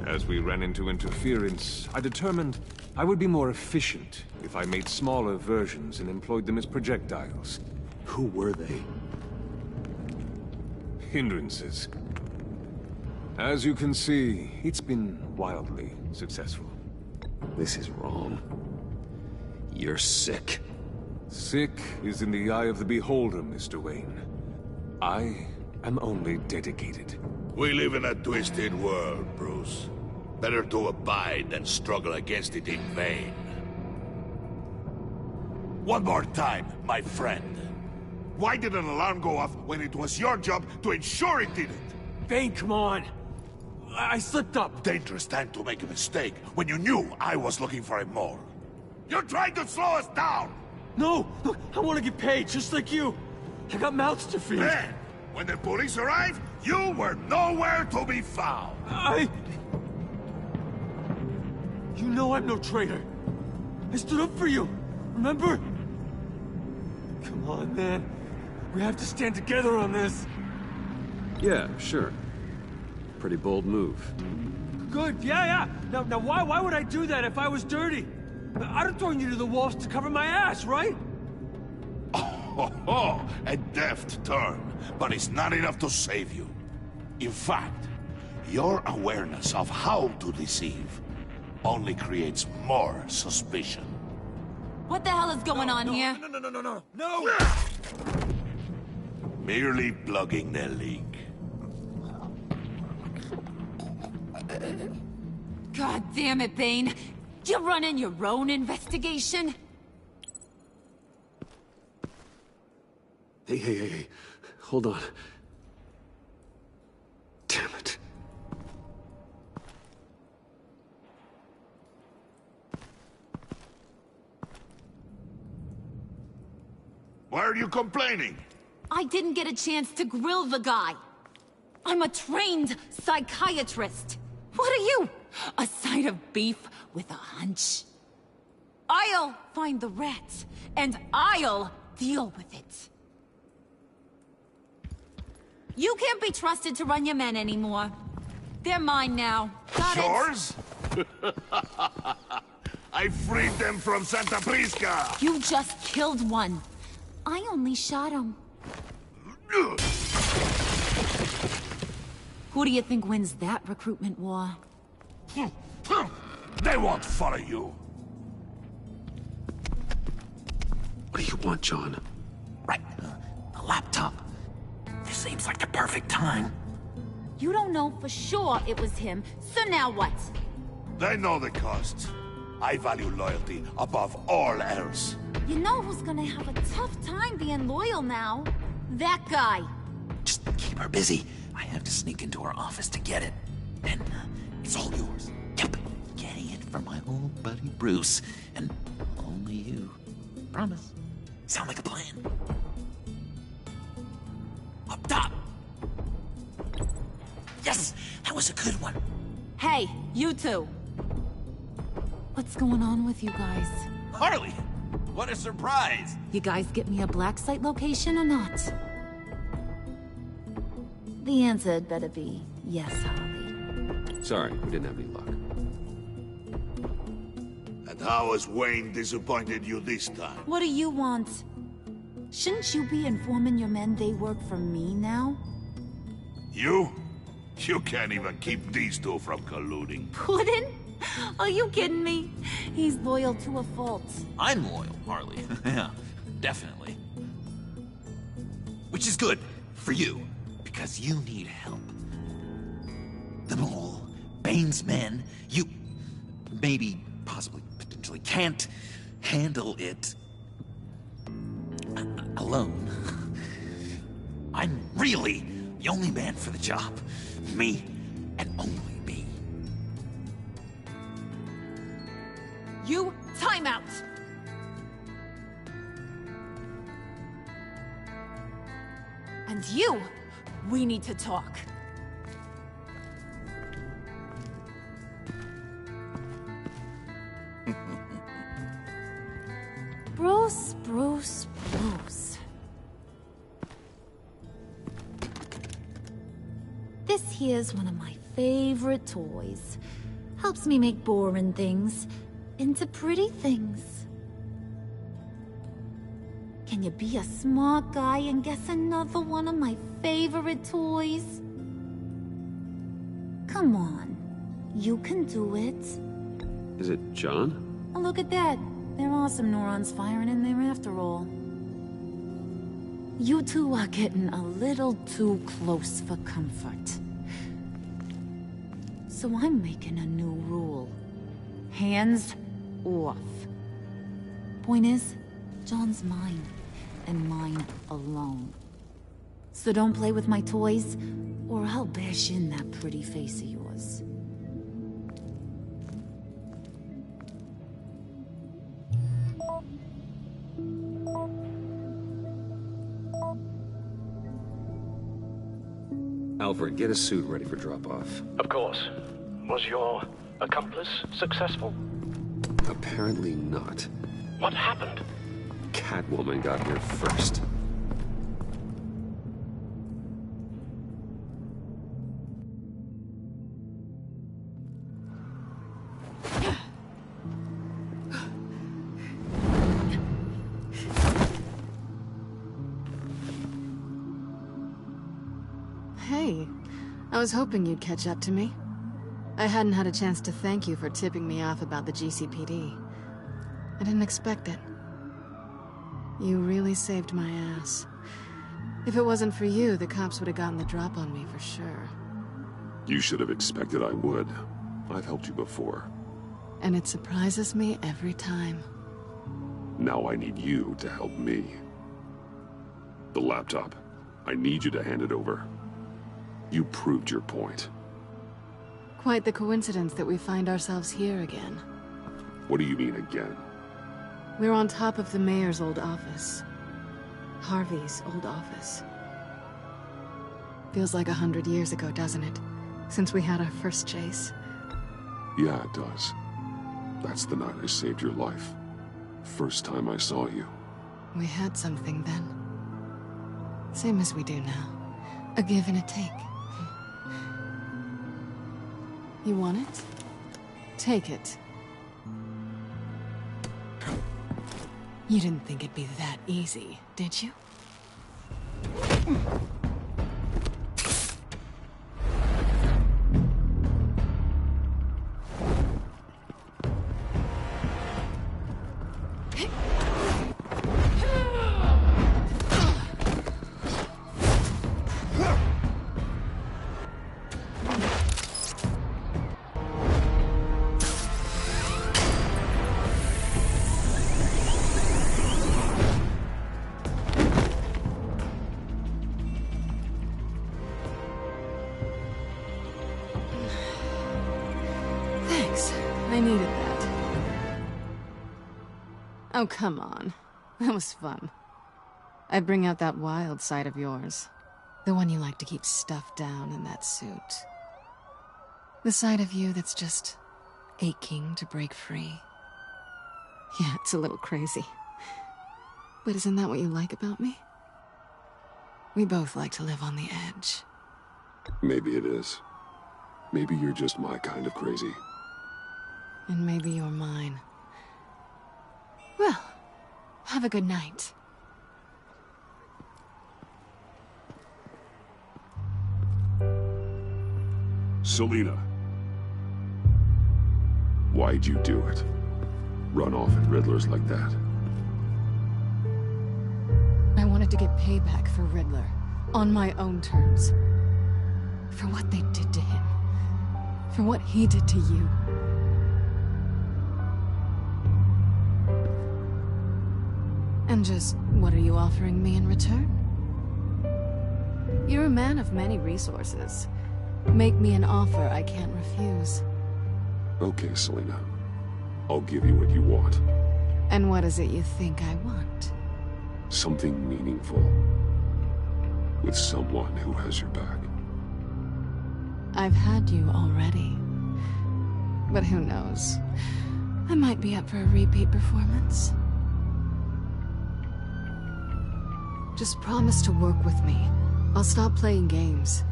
As we ran into interference, I determined I would be more efficient if I made smaller versions and employed them as projectiles. Who were they? Hindrances. As you can see, it's been wildly successful. This is wrong. You're sick. Sick is in the eye of the beholder, Mr. Wayne. I am only dedicated. We live in a twisted world, Bruce. Better to abide than struggle against it in vain. One more time, my friend. Why did an alarm go off when it was your job to ensure it didn't? Bane, come on! I slipped up! Dangerous time to make a mistake when you knew I was looking for a mole. You're trying to slow us down! No! Look, I want to get paid, just like you! I got mouths to feed! Then, when the police arrived, you were nowhere to be found! You know I'm no traitor! I stood up for you, remember? Come on, man. We have to stand together on this! Yeah, sure. Pretty bold move. Good, yeah. Now why would I do that if I was dirty? I'd have thrown you to the walls to cover my ass, right? Oh, a deft turn, but it's not enough to save you. In fact, your awareness of how to deceive only creates more suspicion. What the hell is going on here? No! Merely plugging the leak. God damn it, Bane. You're running your own investigation? Hey. Hold on. Damn it. Why are you complaining? I didn't get a chance to grill the guy. I'm a trained psychiatrist. What are you? A side of beef with a hunch? I'll find the rats, and I'll deal with it. You can't be trusted to run your men anymore. They're mine now. Got it? Yours? I freed them from Santa Prisca! You just killed one. I only shot him. Who do you think wins that recruitment war? They won't follow you. What do you want, John? Right, a laptop. This seems like the perfect time. You don't know for sure it was him, so now what? They know the cost. I value loyalty above all else. You know who's gonna have a tough time being loyal now? That guy. Just keep her busy. I have to sneak into her office to get it. And it's all yours. Yep, getting it from my old buddy Bruce. And only you. Promise. Sound like a plan? Up top! Yes! That was a good one. Hey, you two. What's going on with you guys? Harley! What a surprise! You guys get me a black site location or not? The answer had better be yes, Harley. Sorry, we didn't have any luck. And how has Wayne disappointed you this time? What do you want? Shouldn't you be informing your men they work for me now? You? You can't even keep these two from colluding. Puddin'? Are you kidding me? He's loyal to a fault. I'm loyal, Harley. Yeah, definitely. Which is good for you, because you need help. The Mole, Bane's men, you maybe, possibly, potentially can't handle it alone. I'm really the only man for the job. Me, and only me. You, time out! And you, we need to talk. Bruce. This here's one of my favorite toys. Helps me make boring things into pretty things. Can you be a smart guy and guess another one of my favorite toys? Come on, you can do it. Is it John? Oh, look at that. There are some neurons firing in there after all. You two are getting a little too close for comfort. So I'm making a new rule. Hands off. Point is, John's mine, and mine alone. So don't play with my toys, or I'll bash in that pretty face of yours. Alfred, get a suit ready for drop-off. Of course. Was your accomplice successful? Apparently not. What happened? Catwoman got here first. Hey, I was hoping you'd catch up to me. I hadn't had a chance to thank you for tipping me off about the GCPD. I didn't expect it. You really saved my ass. If it wasn't for you, the cops would have gotten the drop on me for sure. You should have expected I would. I've helped you before. And it surprises me every time. Now I need you to help me. The laptop. I need you to hand it over. You proved your point. Quite the coincidence that we find ourselves here again. What do you mean again? We're on top of the mayor's old office. Harvey's old office. Feels like 100 years ago, doesn't it? Since we had our first chase. Yeah, it does. That's the night I saved your life. First time I saw you. We had something then. Same as we do now. A give and a take. You want it? Take it. You didn't think it'd be that easy, did you? I needed that. Oh, come on. That was fun. I bring out that wild side of yours. The one you like to keep stuffed down in that suit. The side of you that's just aching to break free. Yeah, it's a little crazy. But isn't that what you like about me? We both like to live on the edge. Maybe it is. Maybe you're just my kind of crazy. And maybe you're mine. Well, have a good night. Selina. Why'd you do it? Run off at Riddlers like that? I wanted to get payback for Riddler. On my own terms. For what they did to him. For what he did to you. And just, what are you offering me in return? You're a man of many resources. Make me an offer I can't refuse. Okay, Selina. I'll give you what you want. And what is it you think I want? Something meaningful. With someone who has your back. I've had you already. But who knows? I might be up for a repeat performance. Just promise to work with me. I'll stop playing games.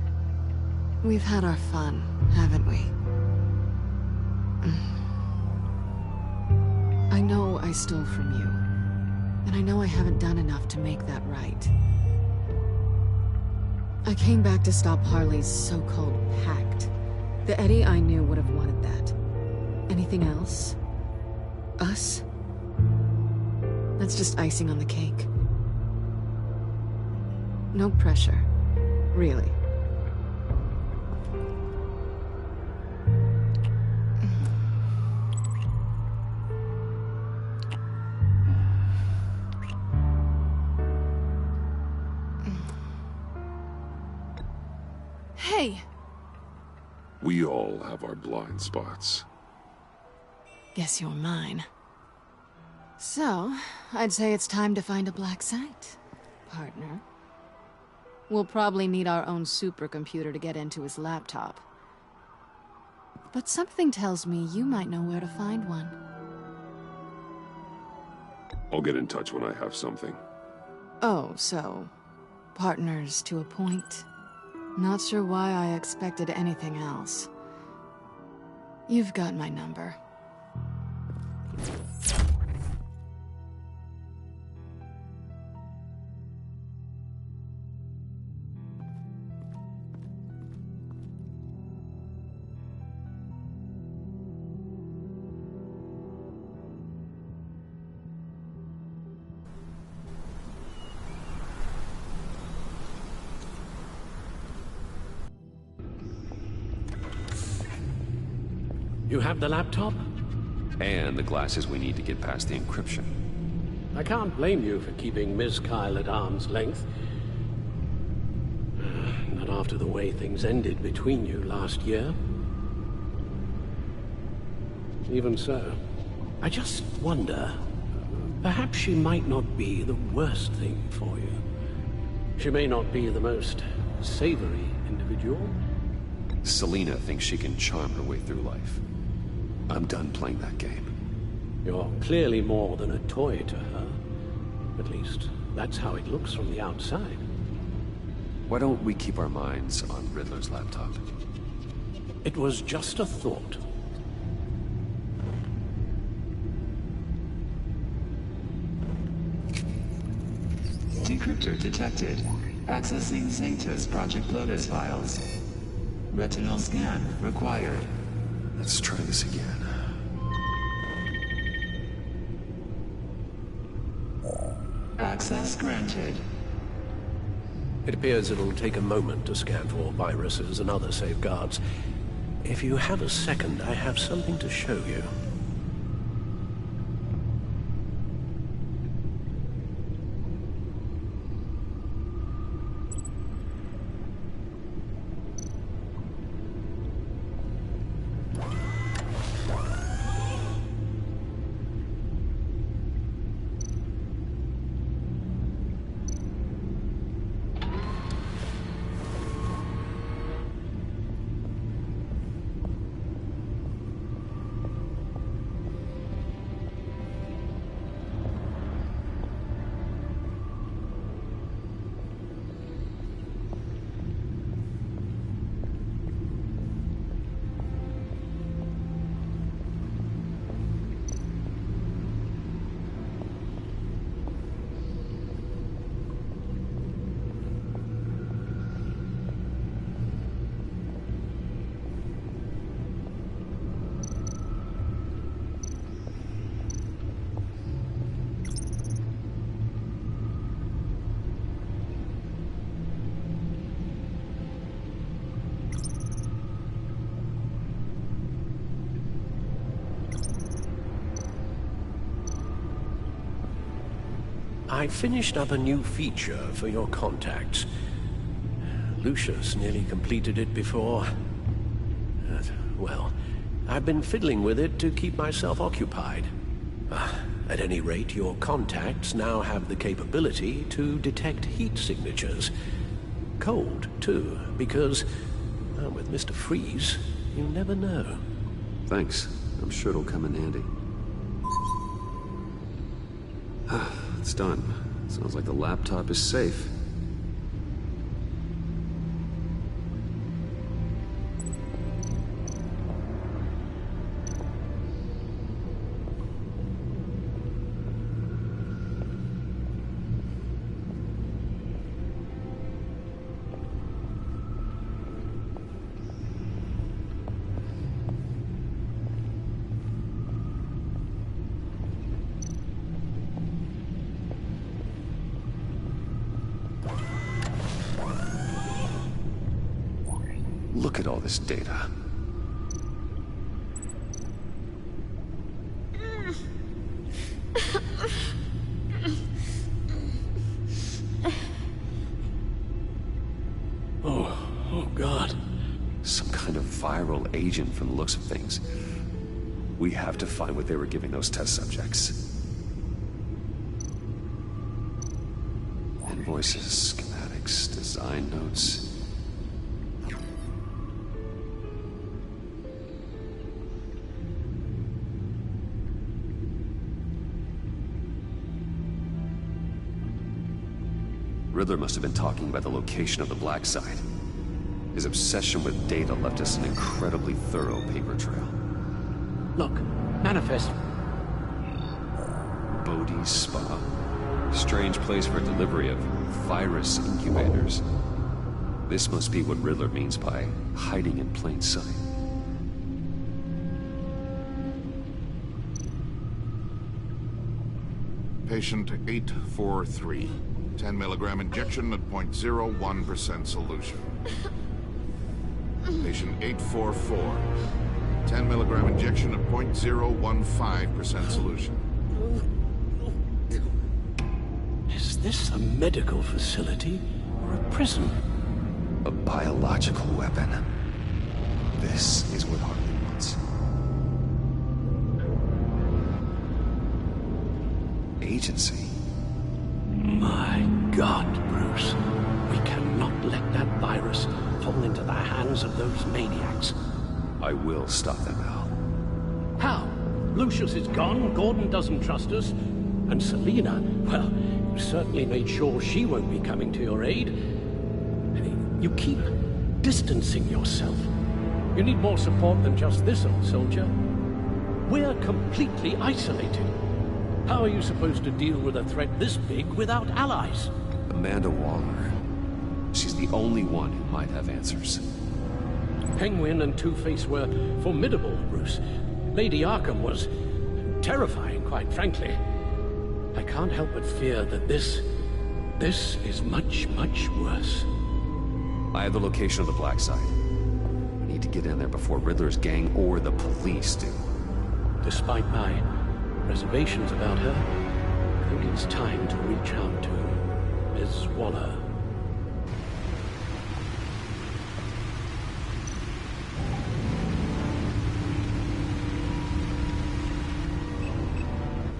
We've had our fun, haven't we? I know I stole from you. And I know I haven't done enough to make that right. I came back to stop Harley's so-called pact. The Eddie I knew would have wanted that. Anything else? Us? That's just icing on the cake. No pressure. Really. Hey! We all have our blind spots. Guess you're mine. So, I'd say it's time to find a black site, partner. We'll probably need our own supercomputer to get into his laptop. But something tells me you might know where to find one. I'll get in touch when I have something. Oh, so... partners to a point? Not sure why I expected anything else. You've got my number. You have the laptop? And the glasses we need to get past the encryption. I can't blame you for keeping Miss Kyle at arm's length. Not after the way things ended between you last year. Even so, I just wonder, Perhaps she might not be the worst thing for you. She may not be the most savory individual. Selina thinks she can charm her way through life. I'm done playing that game. You're clearly more than a toy to her. At least, that's how it looks from the outside. Why don't we keep our minds on Riddler's laptop? It was just a thought. Decryptor detected. Accessing Zeta's Project Lotus files. Retinal scan required. Let's try this again. Access granted. It appears it'll take a moment to scan for viruses and other safeguards. If you have a second, I have something to show you. I finished up a new feature for your contacts. Lucius nearly completed it before. Well, I've been fiddling with it to keep myself occupied. At any rate, your contacts now have the capability to detect heat signatures. Cold, too, because, with Mr. Freeze, you never know. Thanks. I'm sure it'll come in handy. It's done. Sounds like the laptop is safe. Look at all this data. Oh God. Some kind of viral agent from the looks of things. We have to find what they were giving those test subjects. Invoices, schematics, design notes. Riddler must have been talking about the location of the black site. His obsession with data left us an incredibly thorough paper trail. Look, manifest. Bodhi's Spa. Strange place for delivery of virus incubators. This must be what Riddler means by hiding in plain sight. Patient 843. 10 milligram injection at 0.01% solution. Patient 844. 10 milligram injection at 0.015% solution. Is this a medical facility or a prison? A biological weapon. This is what Harley wants. agency. My God, Bruce. We cannot let that virus fall into the hands of those maniacs. I will stop them, Al. How? Lucius is gone, Gordon doesn't trust us, and Selina, well, you certainly made sure she won't be coming to your aid. You keep distancing yourself. You need more support than just this old soldier. We're completely isolated. How are you supposed to deal with a threat this big without allies? Amanda Waller. She's the only one who might have answers. Penguin and Two-Face were formidable, Bruce. Lady Arkham was terrifying, quite frankly. I can't help but fear that this is much, much worse. I have the location of the black site. I need to get in there before Riddler's gang or the police do. Despite my reservations about her, I think it's time to reach out to Ms. Waller.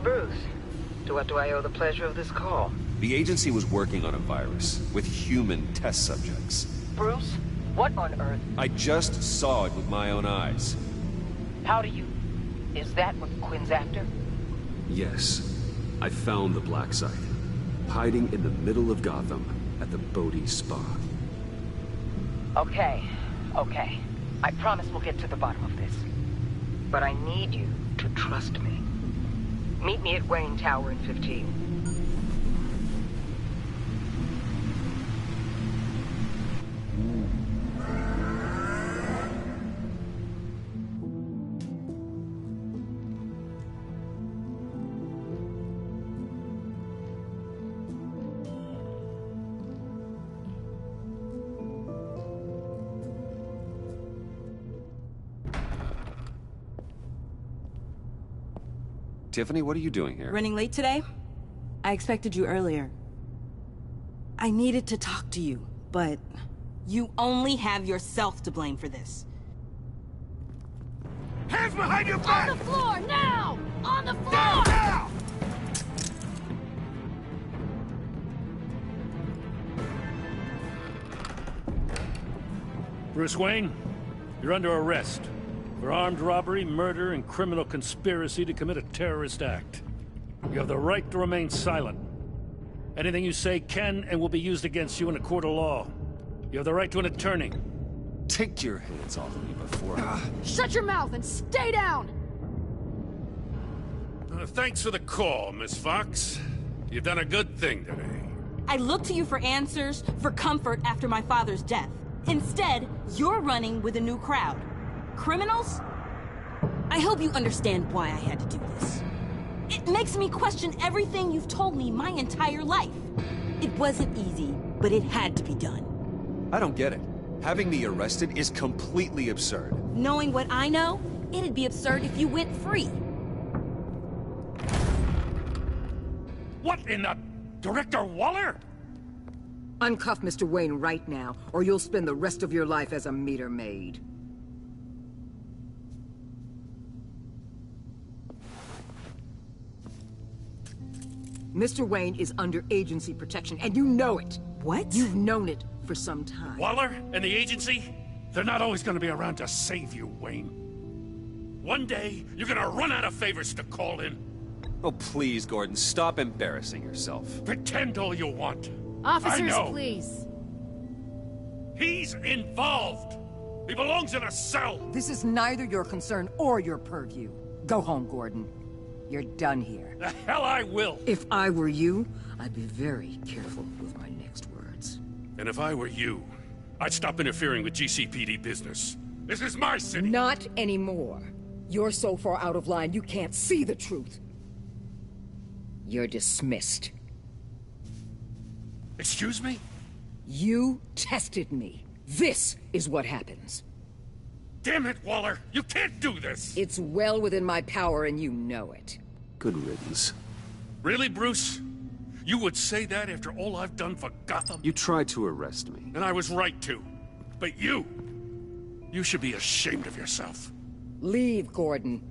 Bruce, to what do I owe the pleasure of this call? The agency was working on a virus with human test subjects. Bruce, what on earth? I just saw it with my own eyes. How do you... Is that what Quinn's after? Yes. I found the black site. Hiding in the middle of Gotham at the Bodhi Spa. Okay. I promise we'll get to the bottom of this. But I need you to trust me. Meet me at Wayne Tower in 15. Tiffany, what are you doing here? Running late today? I expected you earlier. I needed to talk to you, but you only have yourself to blame for this. Hands behind your back! On the floor, now! On the floor! Down, down! Bruce Wayne, you're under arrest for armed robbery, murder, and criminal conspiracy to commit a terrorist act. You have the right to remain silent. Anything you say can and will be used against you in a court of law. You have the right to an attorney. Take your hands off me before... Shut your mouth and stay down! Thanks for the call, Miss Fox. You've done a good thing today. I looked to you for answers, for comfort after my father's death. Instead, you're running with a new crowd. Criminals? I hope you understand why I had to do this. It makes me question everything you've told me my entire life. It wasn't easy, but it had to be done. I don't get it. Having me arrested is completely absurd. Knowing what I know, it'd be absurd if you went free. What in the... Director Waller? Uncuff Mr. Wayne right now, or you'll spend the rest of your life as a meter maid. Mr. Wayne is under agency protection, and you know it. What? You've known it for some time. Waller and the agency? They're not always gonna be around to save you, Wayne. One day, you're gonna run out of favors to call in. Oh, please, Gordon, stop embarrassing yourself. Pretend all you want. Officers, I know. please. He's involved. He belongs in a cell. This is neither your concern or your purview. Go home, Gordon. You're done here. The hell I will. If I were you, I'd be very careful with my next words. And if I were you, I'd stop interfering with GCPD business. This is my city. Not anymore. You're so far out of line, you can't see the truth. You're dismissed. Excuse me? You tested me. This is what happens. Damn it, Waller! You can't do this! It's well within my power and you know it. Good riddance. Really, Bruce? You would say that after all I've done for Gotham? You tried to arrest me. And I was right to. But you should be ashamed of yourself. Leave, Gordon.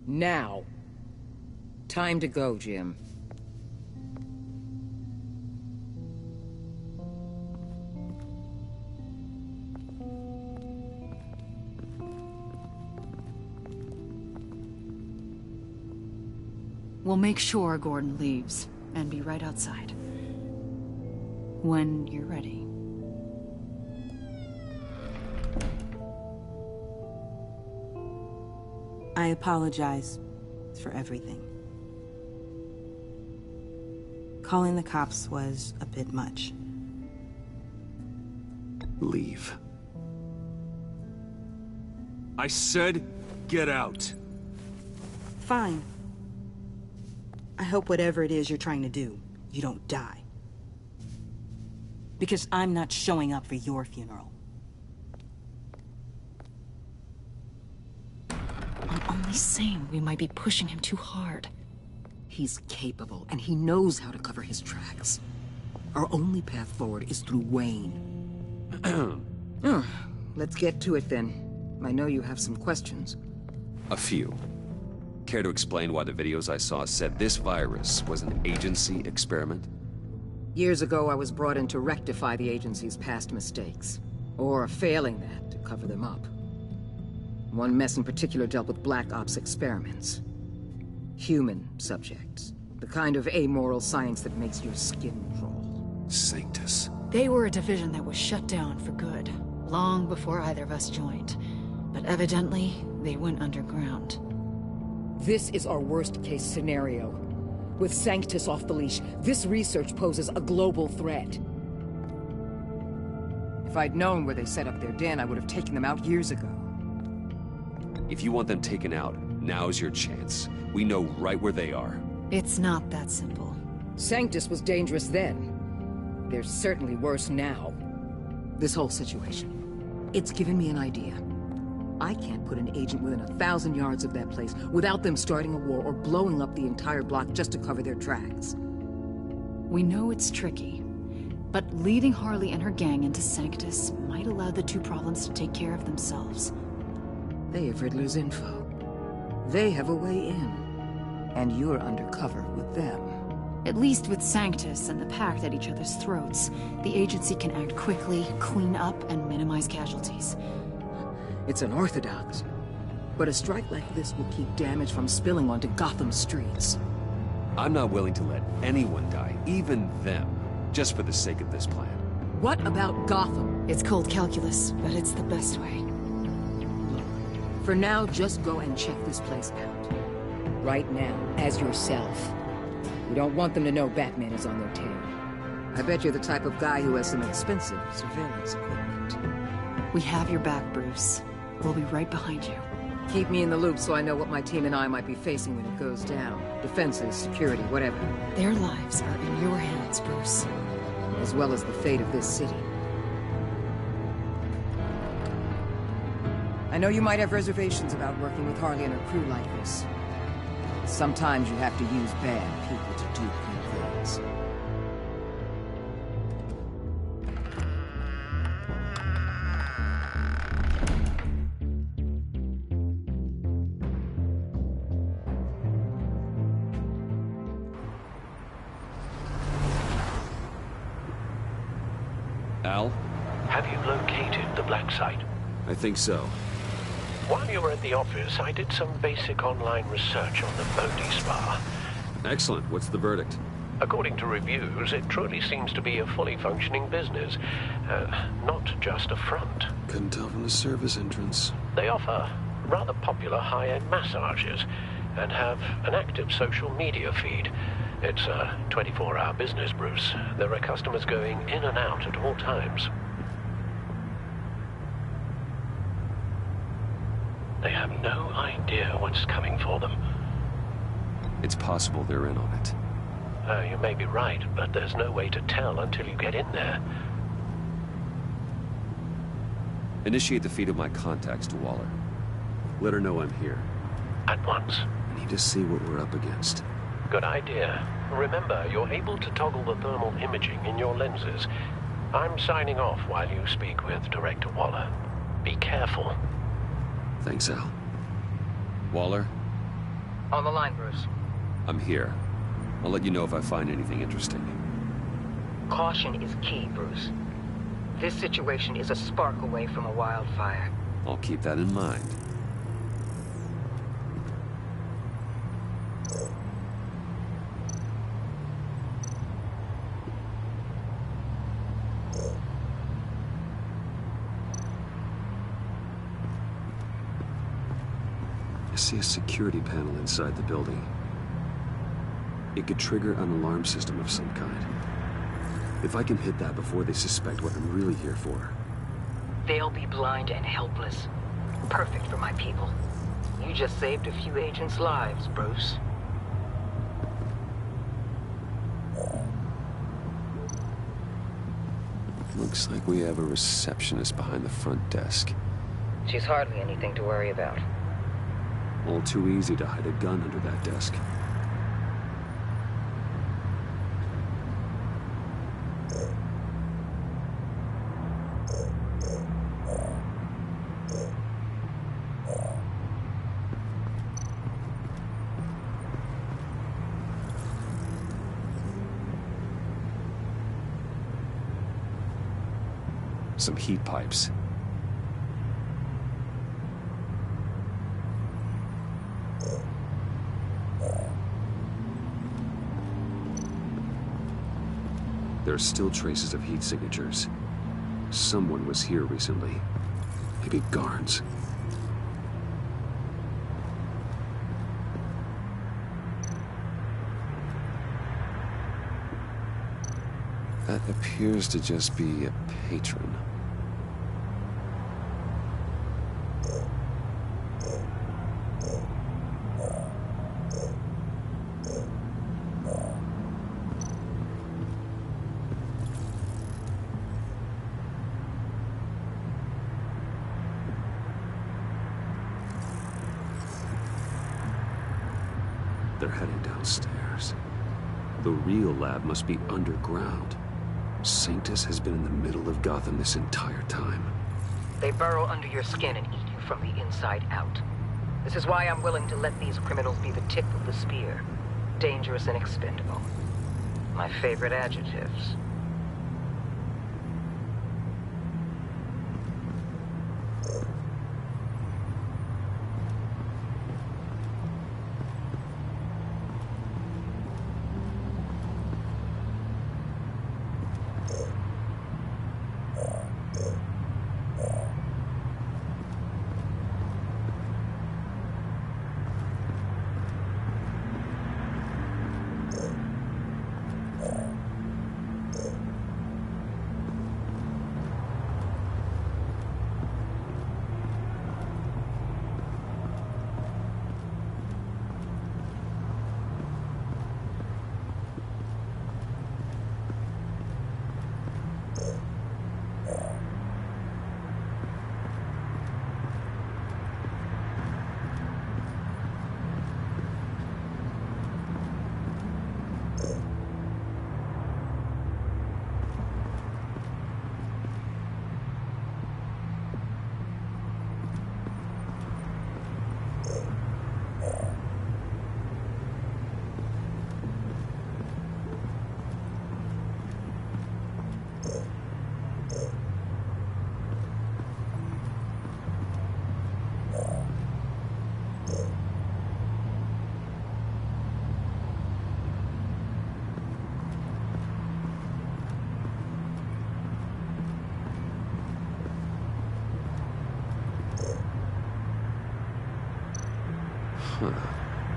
Now. Time to go, Jim. We'll make sure Gordon leaves, and be right outside. When you're ready. I apologize for everything. Calling the cops was a bit much. Leave. I said, get out. Fine. I hope whatever it is you're trying to do, you don't die. Because I'm not showing up for your funeral. I'm only saying we might be pushing him too hard. He's capable, and he knows how to cover his tracks. Our only path forward is through Wayne. Let's get to it then. I know you have some questions. A few. Care to explain why the videos I saw said this virus was an agency experiment? Years ago, I was brought in to rectify the agency's past mistakes. Or failing that, to cover them up. One mess in particular dealt with Black Ops experiments. Human subjects. The kind of amoral science that makes your skin crawl. Sanctus. They were a division that was shut down for good, long before either of us joined. But evidently, they went underground. This is our worst-case scenario. With Sanctus off the leash, this research poses a global threat. If I'd known where they set up their den, I would have taken them out years ago. If you want them taken out, now's your chance. We know right where they are. It's not that simple. Sanctus was dangerous then. They're certainly worse now. This whole situation, it's given me an idea. I can't put an agent within 1,000 yards of that place without them starting a war or blowing up the entire block just to cover their tracks. We know it's tricky, but leading Harley and her gang into Sanctus might allow the two problems to take care of themselves. They have Riddler's info. They have a way in. And you're undercover with them. At least with Sanctus and the Pact at each other's throats, the agency can act quickly, clean up, and minimize casualties. It's unorthodox. But a strike like this will keep damage from spilling onto Gotham streets. I'm not willing to let anyone die, even them, just for the sake of this plan. What about Gotham? It's cold calculus, but it's the best way. For now, just go and check this place out. Right now, as yourself. We don't want them to know Batman is on their tail. I bet you're the type of guy who has some expensive surveillance equipment. We have your back, Bruce. We'll be right behind you. Keep me in the loop so I know what my team and I might be facing when it goes down. Defenses, security, whatever. Their lives are in your hands, Bruce. As well as the fate of this city. I know you might have reservations about working with Harley and her crew like this. Sometimes you have to use bad people to do good things. Al? Have you located the black site? I think so. While you were at the office, I did some basic online research on the Bodhi Spa. Excellent. What's the verdict? According to reviews, it truly seems to be a fully functioning business. Not just a front. Couldn't tell from the service entrance. They offer rather popular high-end massages and have an active social media feed. It's a 24-hour business, Bruce. There are customers going in and out at all times. They have no idea what's coming for them. It's possible they're in on it. You may be right, but there's no way to tell until you get in there. Initiate the feed of my contacts to Waller. Let her know I'm here. At once. I need to see what we're up against. Good idea. Remember, you're able to toggle the thermal imaging in your lenses. I'm signing off while you speak with Director Waller. Be careful. Thanks, Al. Waller? On the line, Bruce. I'm here. I'll let you know if I find anything interesting. Caution is key, Bruce. This situation is a spark away from a wildfire. I'll keep that in mind. see a security panel inside the building. It could trigger an alarm system of some kind. If I can hit that before they suspect what I'm really here for. They'll be blind and helpless. Perfect for my people. You just saved a few agents' lives, Bruce. Looks like we have a receptionist behind the front desk. She's hardly anything to worry about. All too easy to hide a gun under that desk. Some heat pipes. There are still traces of heat signatures. Someone was here recently. Maybe guards. That appears to just be a patron. They're heading downstairs. The real lab must be underground. Sanctus has been in the middle of Gotham this entire time. They burrow under your skin and eat you from the inside out. This is why I'm willing to let these criminals be the tip of the spear. Dangerous and expendable. My favorite adjectives.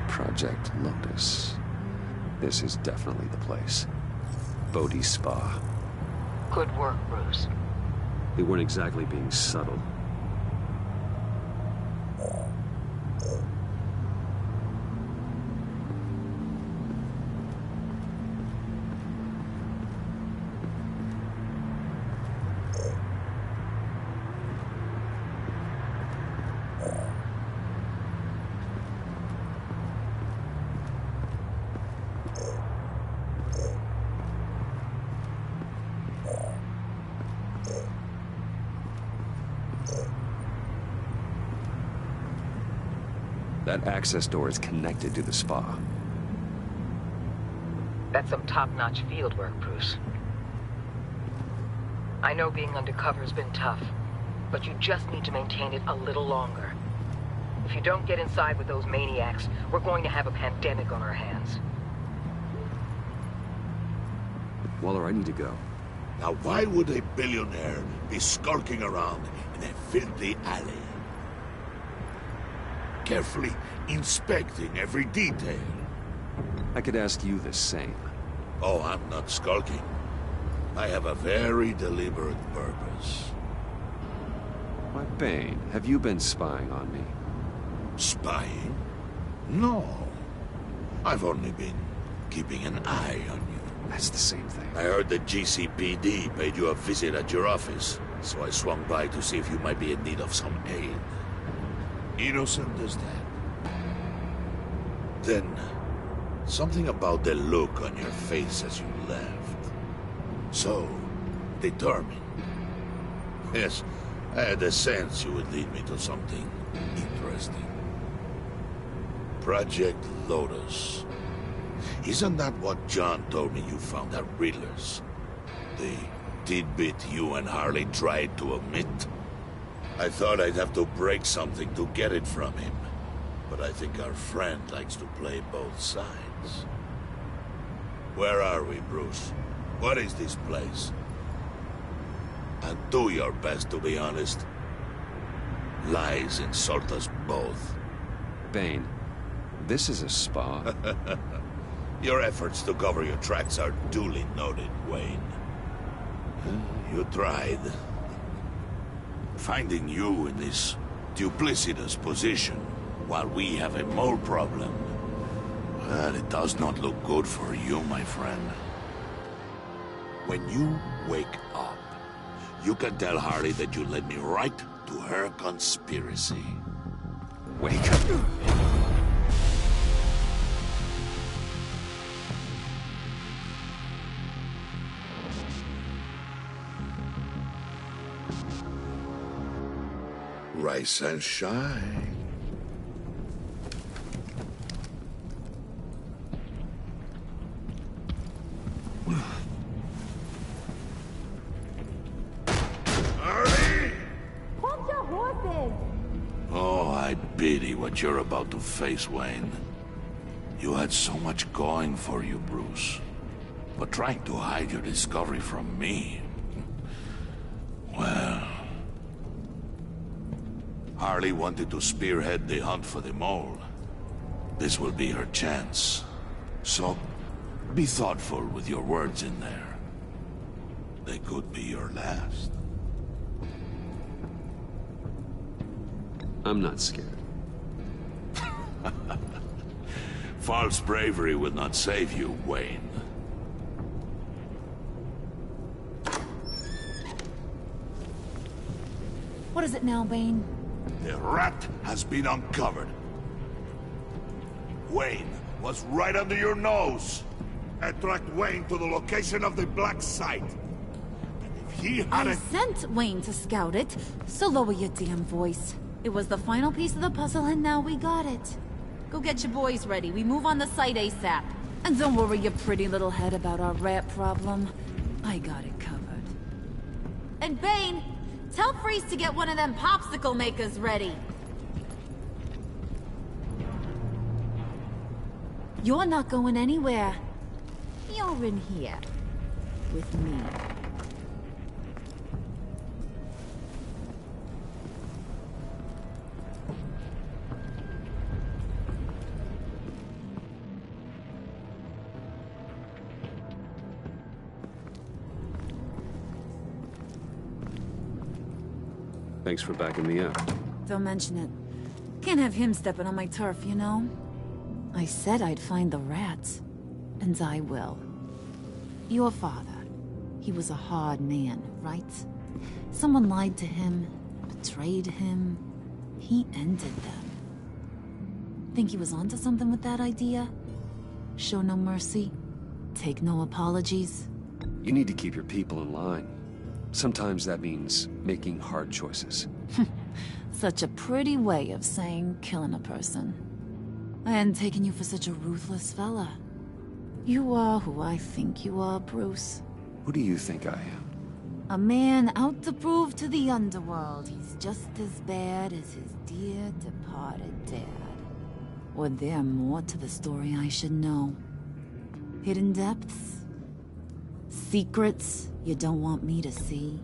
Project Lotus. This is definitely the place. Bodhi Spa. Good work, Bruce. They weren't exactly being subtle. That access door is connected to the spa. That's some top-notch field work, Bruce. I know being undercover's been tough, but you just need to maintain it a little longer. If you don't get inside with those maniacs, we're going to have a pandemic on our hands. Waller, I need to go. Now why would a billionaire be skulking around in a filthy alley? carefully inspecting every detail. I could ask you the same. Oh, I'm not skulking. I have a very deliberate purpose. Why, Bane, have you been spying on me? Spying? No. I've only been keeping an eye on you. That's the same thing. I heard the GCPD paid you a visit at your office, so I swung by to see if you might be in need of some aid. Innocent as that. Then, something about the look on your face as you left. So, determined. Yes, I had a sense you would lead me to something interesting. Project Lotus. Isn't that what John told me you found at Riddler's? The tidbit you and Harley tried to omit? I thought I'd have to break something to get it from him. But I think our friend likes to play both sides. Where are we, Bruce? What is this place? And do your best to be honest. Lies insult us both. Bane, this is a spa. Your efforts to cover your tracks are duly noted, Wayne. You tried. Finding you in this duplicitous position while we have a mole problem. Well, it does not look good for you, my friend. When you wake up, you can tell Harley that you led me right to her conspiracy. Wake up. Rise and shine. Oh, I pity what you're about to face, Wayne. You had so much going for you, Bruce. But trying to hide your discovery from me... Well... Harley wanted to spearhead the hunt for the mole. This will be her chance. So, be thoughtful with your words in there. They could be your last. I'm not scared. False bravery will not save you, Wayne. What is it now, Bane? The rat has been uncovered. Wayne was right under your nose. I tracked Wayne to the location of the black site. And if he I hadn't... sent Wayne to scout it, so lower your damn voice. It was the final piece of the puzzle, and now we got it. Go get your boys ready. We move on the site ASAP. And don't worry your pretty little head about our rat problem. I got it covered. And Bane, tell Freeze to get one of them popsicle makers ready. You're not going anywhere. You're in here. With me. Thanks for backing me up. Don't mention it. Can't have him stepping on my turf, you know? I said I'd find the rats. And I will. Your father. He was a hard man, right? Someone lied to him, betrayed him. He ended them. Think he was onto something with that idea? Show no mercy? Take no apologies? You need to keep your people in line. Sometimes that means making hard choices. Such a pretty way of saying killing a person. I hadn't taken you for such a ruthless fella. You are who I think you are, Bruce. Who do you think I am? A man out to prove to the underworld he's just as bad as his dear departed dad. Or there more to the story I should know? Hidden depths? Secrets you don't want me to see?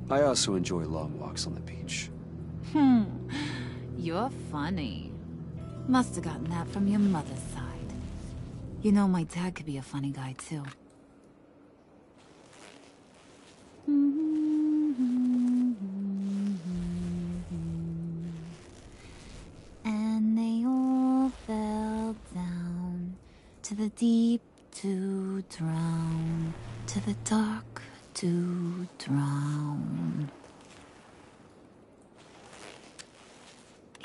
I also enjoy long walks on the beach. You're funny. Must have gotten that from your mother's side. You know, my dad could be a funny guy, too. And they all fell down to the deep to drown, to the dark to drown.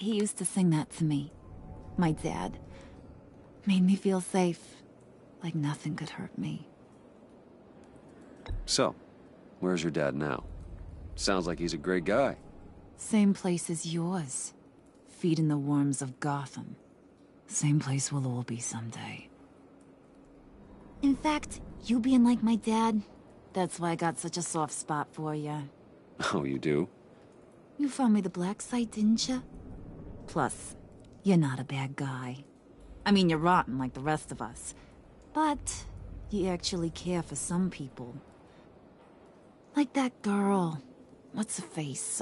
He used to sing that to me. My dad. Made me feel safe. Like nothing could hurt me. So, where's your dad now? Sounds like he's a great guy. Same place as yours. Feeding the worms of Gotham. Same place we'll all be someday. In fact, you being like my dad, that's why I got such a soft spot for you. Oh, you do? You found me the black site, didn't you? Plus, you're not a bad guy. I mean, you're rotten like the rest of us. But you actually care for some people. Like that girl. What's her face?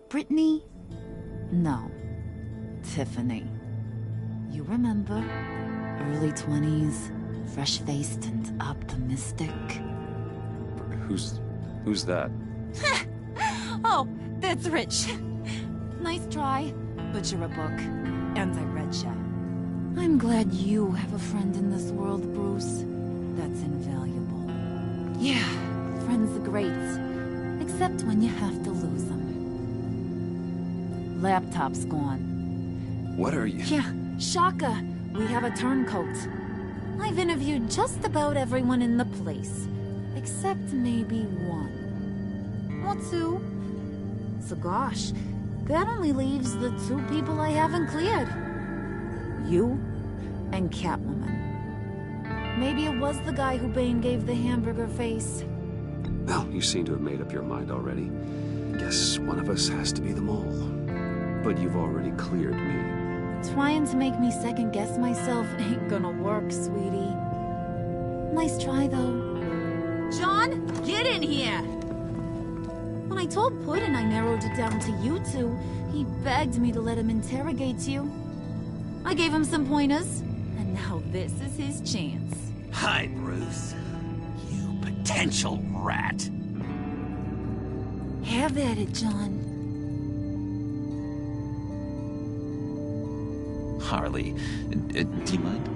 Brittany? No. Tiffany. You remember? Early 20s, fresh-faced and optimistic. Who's that? Oh, that's Rich. Nice try, but you're a book, and I read ya. I'm glad you have a friend in this world, Bruce. That's invaluable. Yeah, friends are great, except when you have to lose them. Laptop's gone. What are you? Yeah, shocker. We have a turncoat. I've interviewed just about everyone in the place, except maybe one. Or two. So gosh, that only leaves the two people I haven't cleared. You and Catwoman. Maybe it was the guy who Bane gave the hamburger face. Well, you seem to have made up your mind already. Guess one of us has to be the mole. But you've already cleared me. Trying to make me second-guess myself ain't gonna work, sweetie. Nice try, though. John, get in here! When I told Puddin' I narrowed it down to you two, he begged me to let him interrogate you. I gave him some pointers, and now this is his chance. Hi, Bruce. You potential rat. Have at it, John. Harley, do you mind?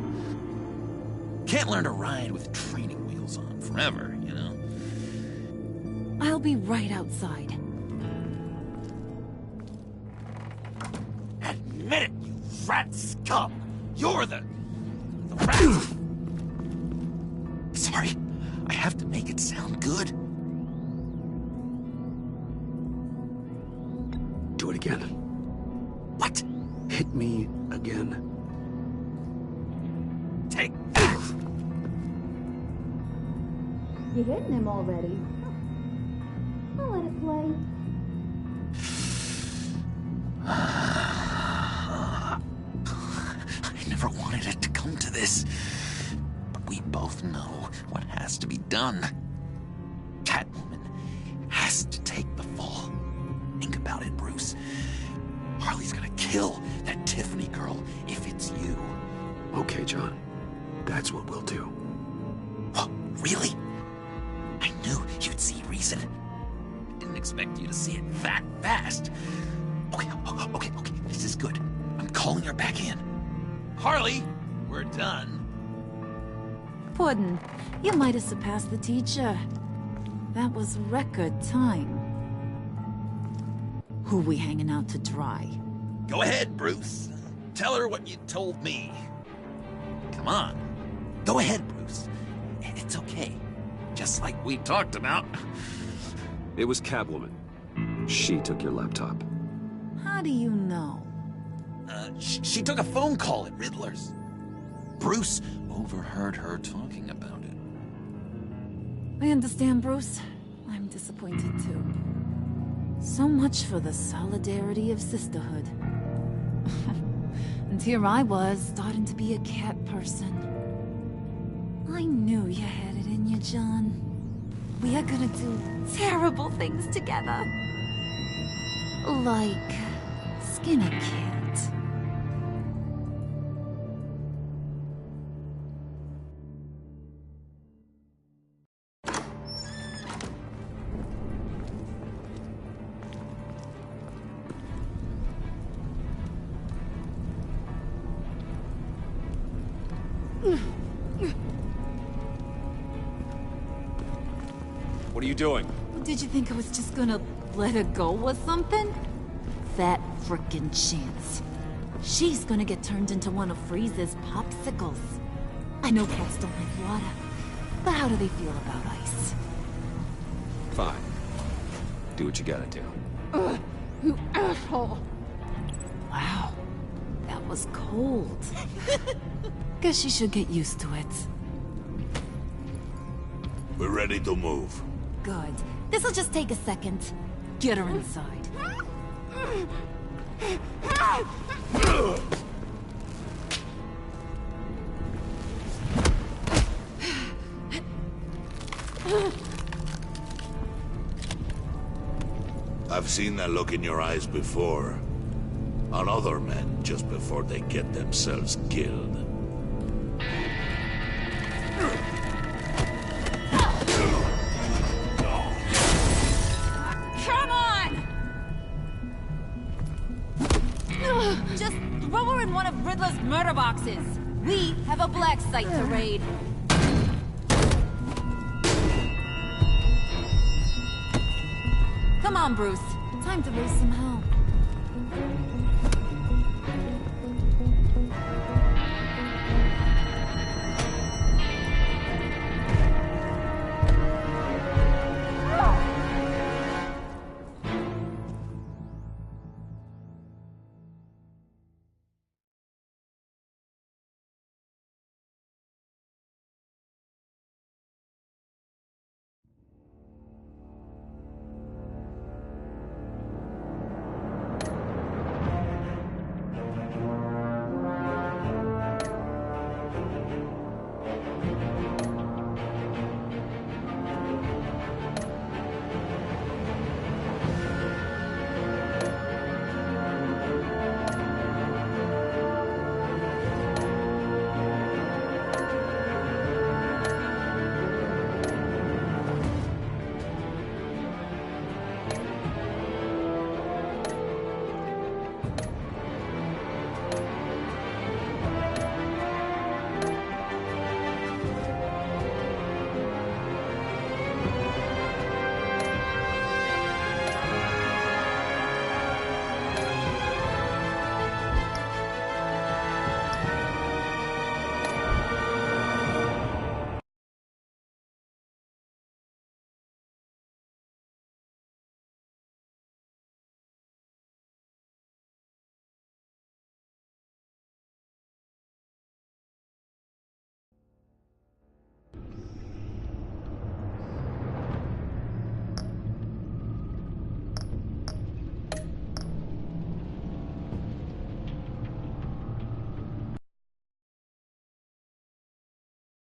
Can't learn to ride with training wheels on forever, you know? I'll be right outside. Admit it, you rat scum! You're the rat! Sorry, I have to make it sound good. Do it again. What? Hit me again. Take that! You're hitting him already. I'll let it play. I never wanted it to come to this. But we both know what has to be done. Catwoman has to take the fall. Think about it, Bruce. Harley's gonna kill that Tiffany girl if it's you. Okay, John. That's what we'll do. Oh, really? I knew you'd see reason. I didn't expect you to see it that fast. Okay. This is good. I'm calling her back in. Harley, we're done. Puddin', you might have surpassed the teacher. That was record time. Who we hanging out to dry? Go ahead, Bruce. Tell her what you told me. Come on. Go ahead, Bruce. It's okay. Just like we talked about. It was Catwoman. She took your laptop. How do you know? She took a phone call at Riddler's. Bruce overheard her talking about it. I understand, Bruce. I'm disappointed, too. So much for the solidarity of sisterhood. And here I was, starting to be a cat person. I knew you had it in you, John. We are gonna do terrible things together. Like skin a cat. What are you doing? Did you think I was just gonna let her go or something? Fat frickin' chance. She's gonna get turned into one of Freeze's popsicles. I know cats don't like water, but how do they feel about ice? Fine. Do what you gotta do. You asshole! Wow, that was cold. Guess she should get used to it. We're ready to move. Good. This'll just take a second. Get her inside. I've seen that look in your eyes before. On other men, just before they get themselves killed. Come on! Just throw her in one of Riddler's murder boxes. We have a black site to raid. Come on, Bruce. Time to raise some hell.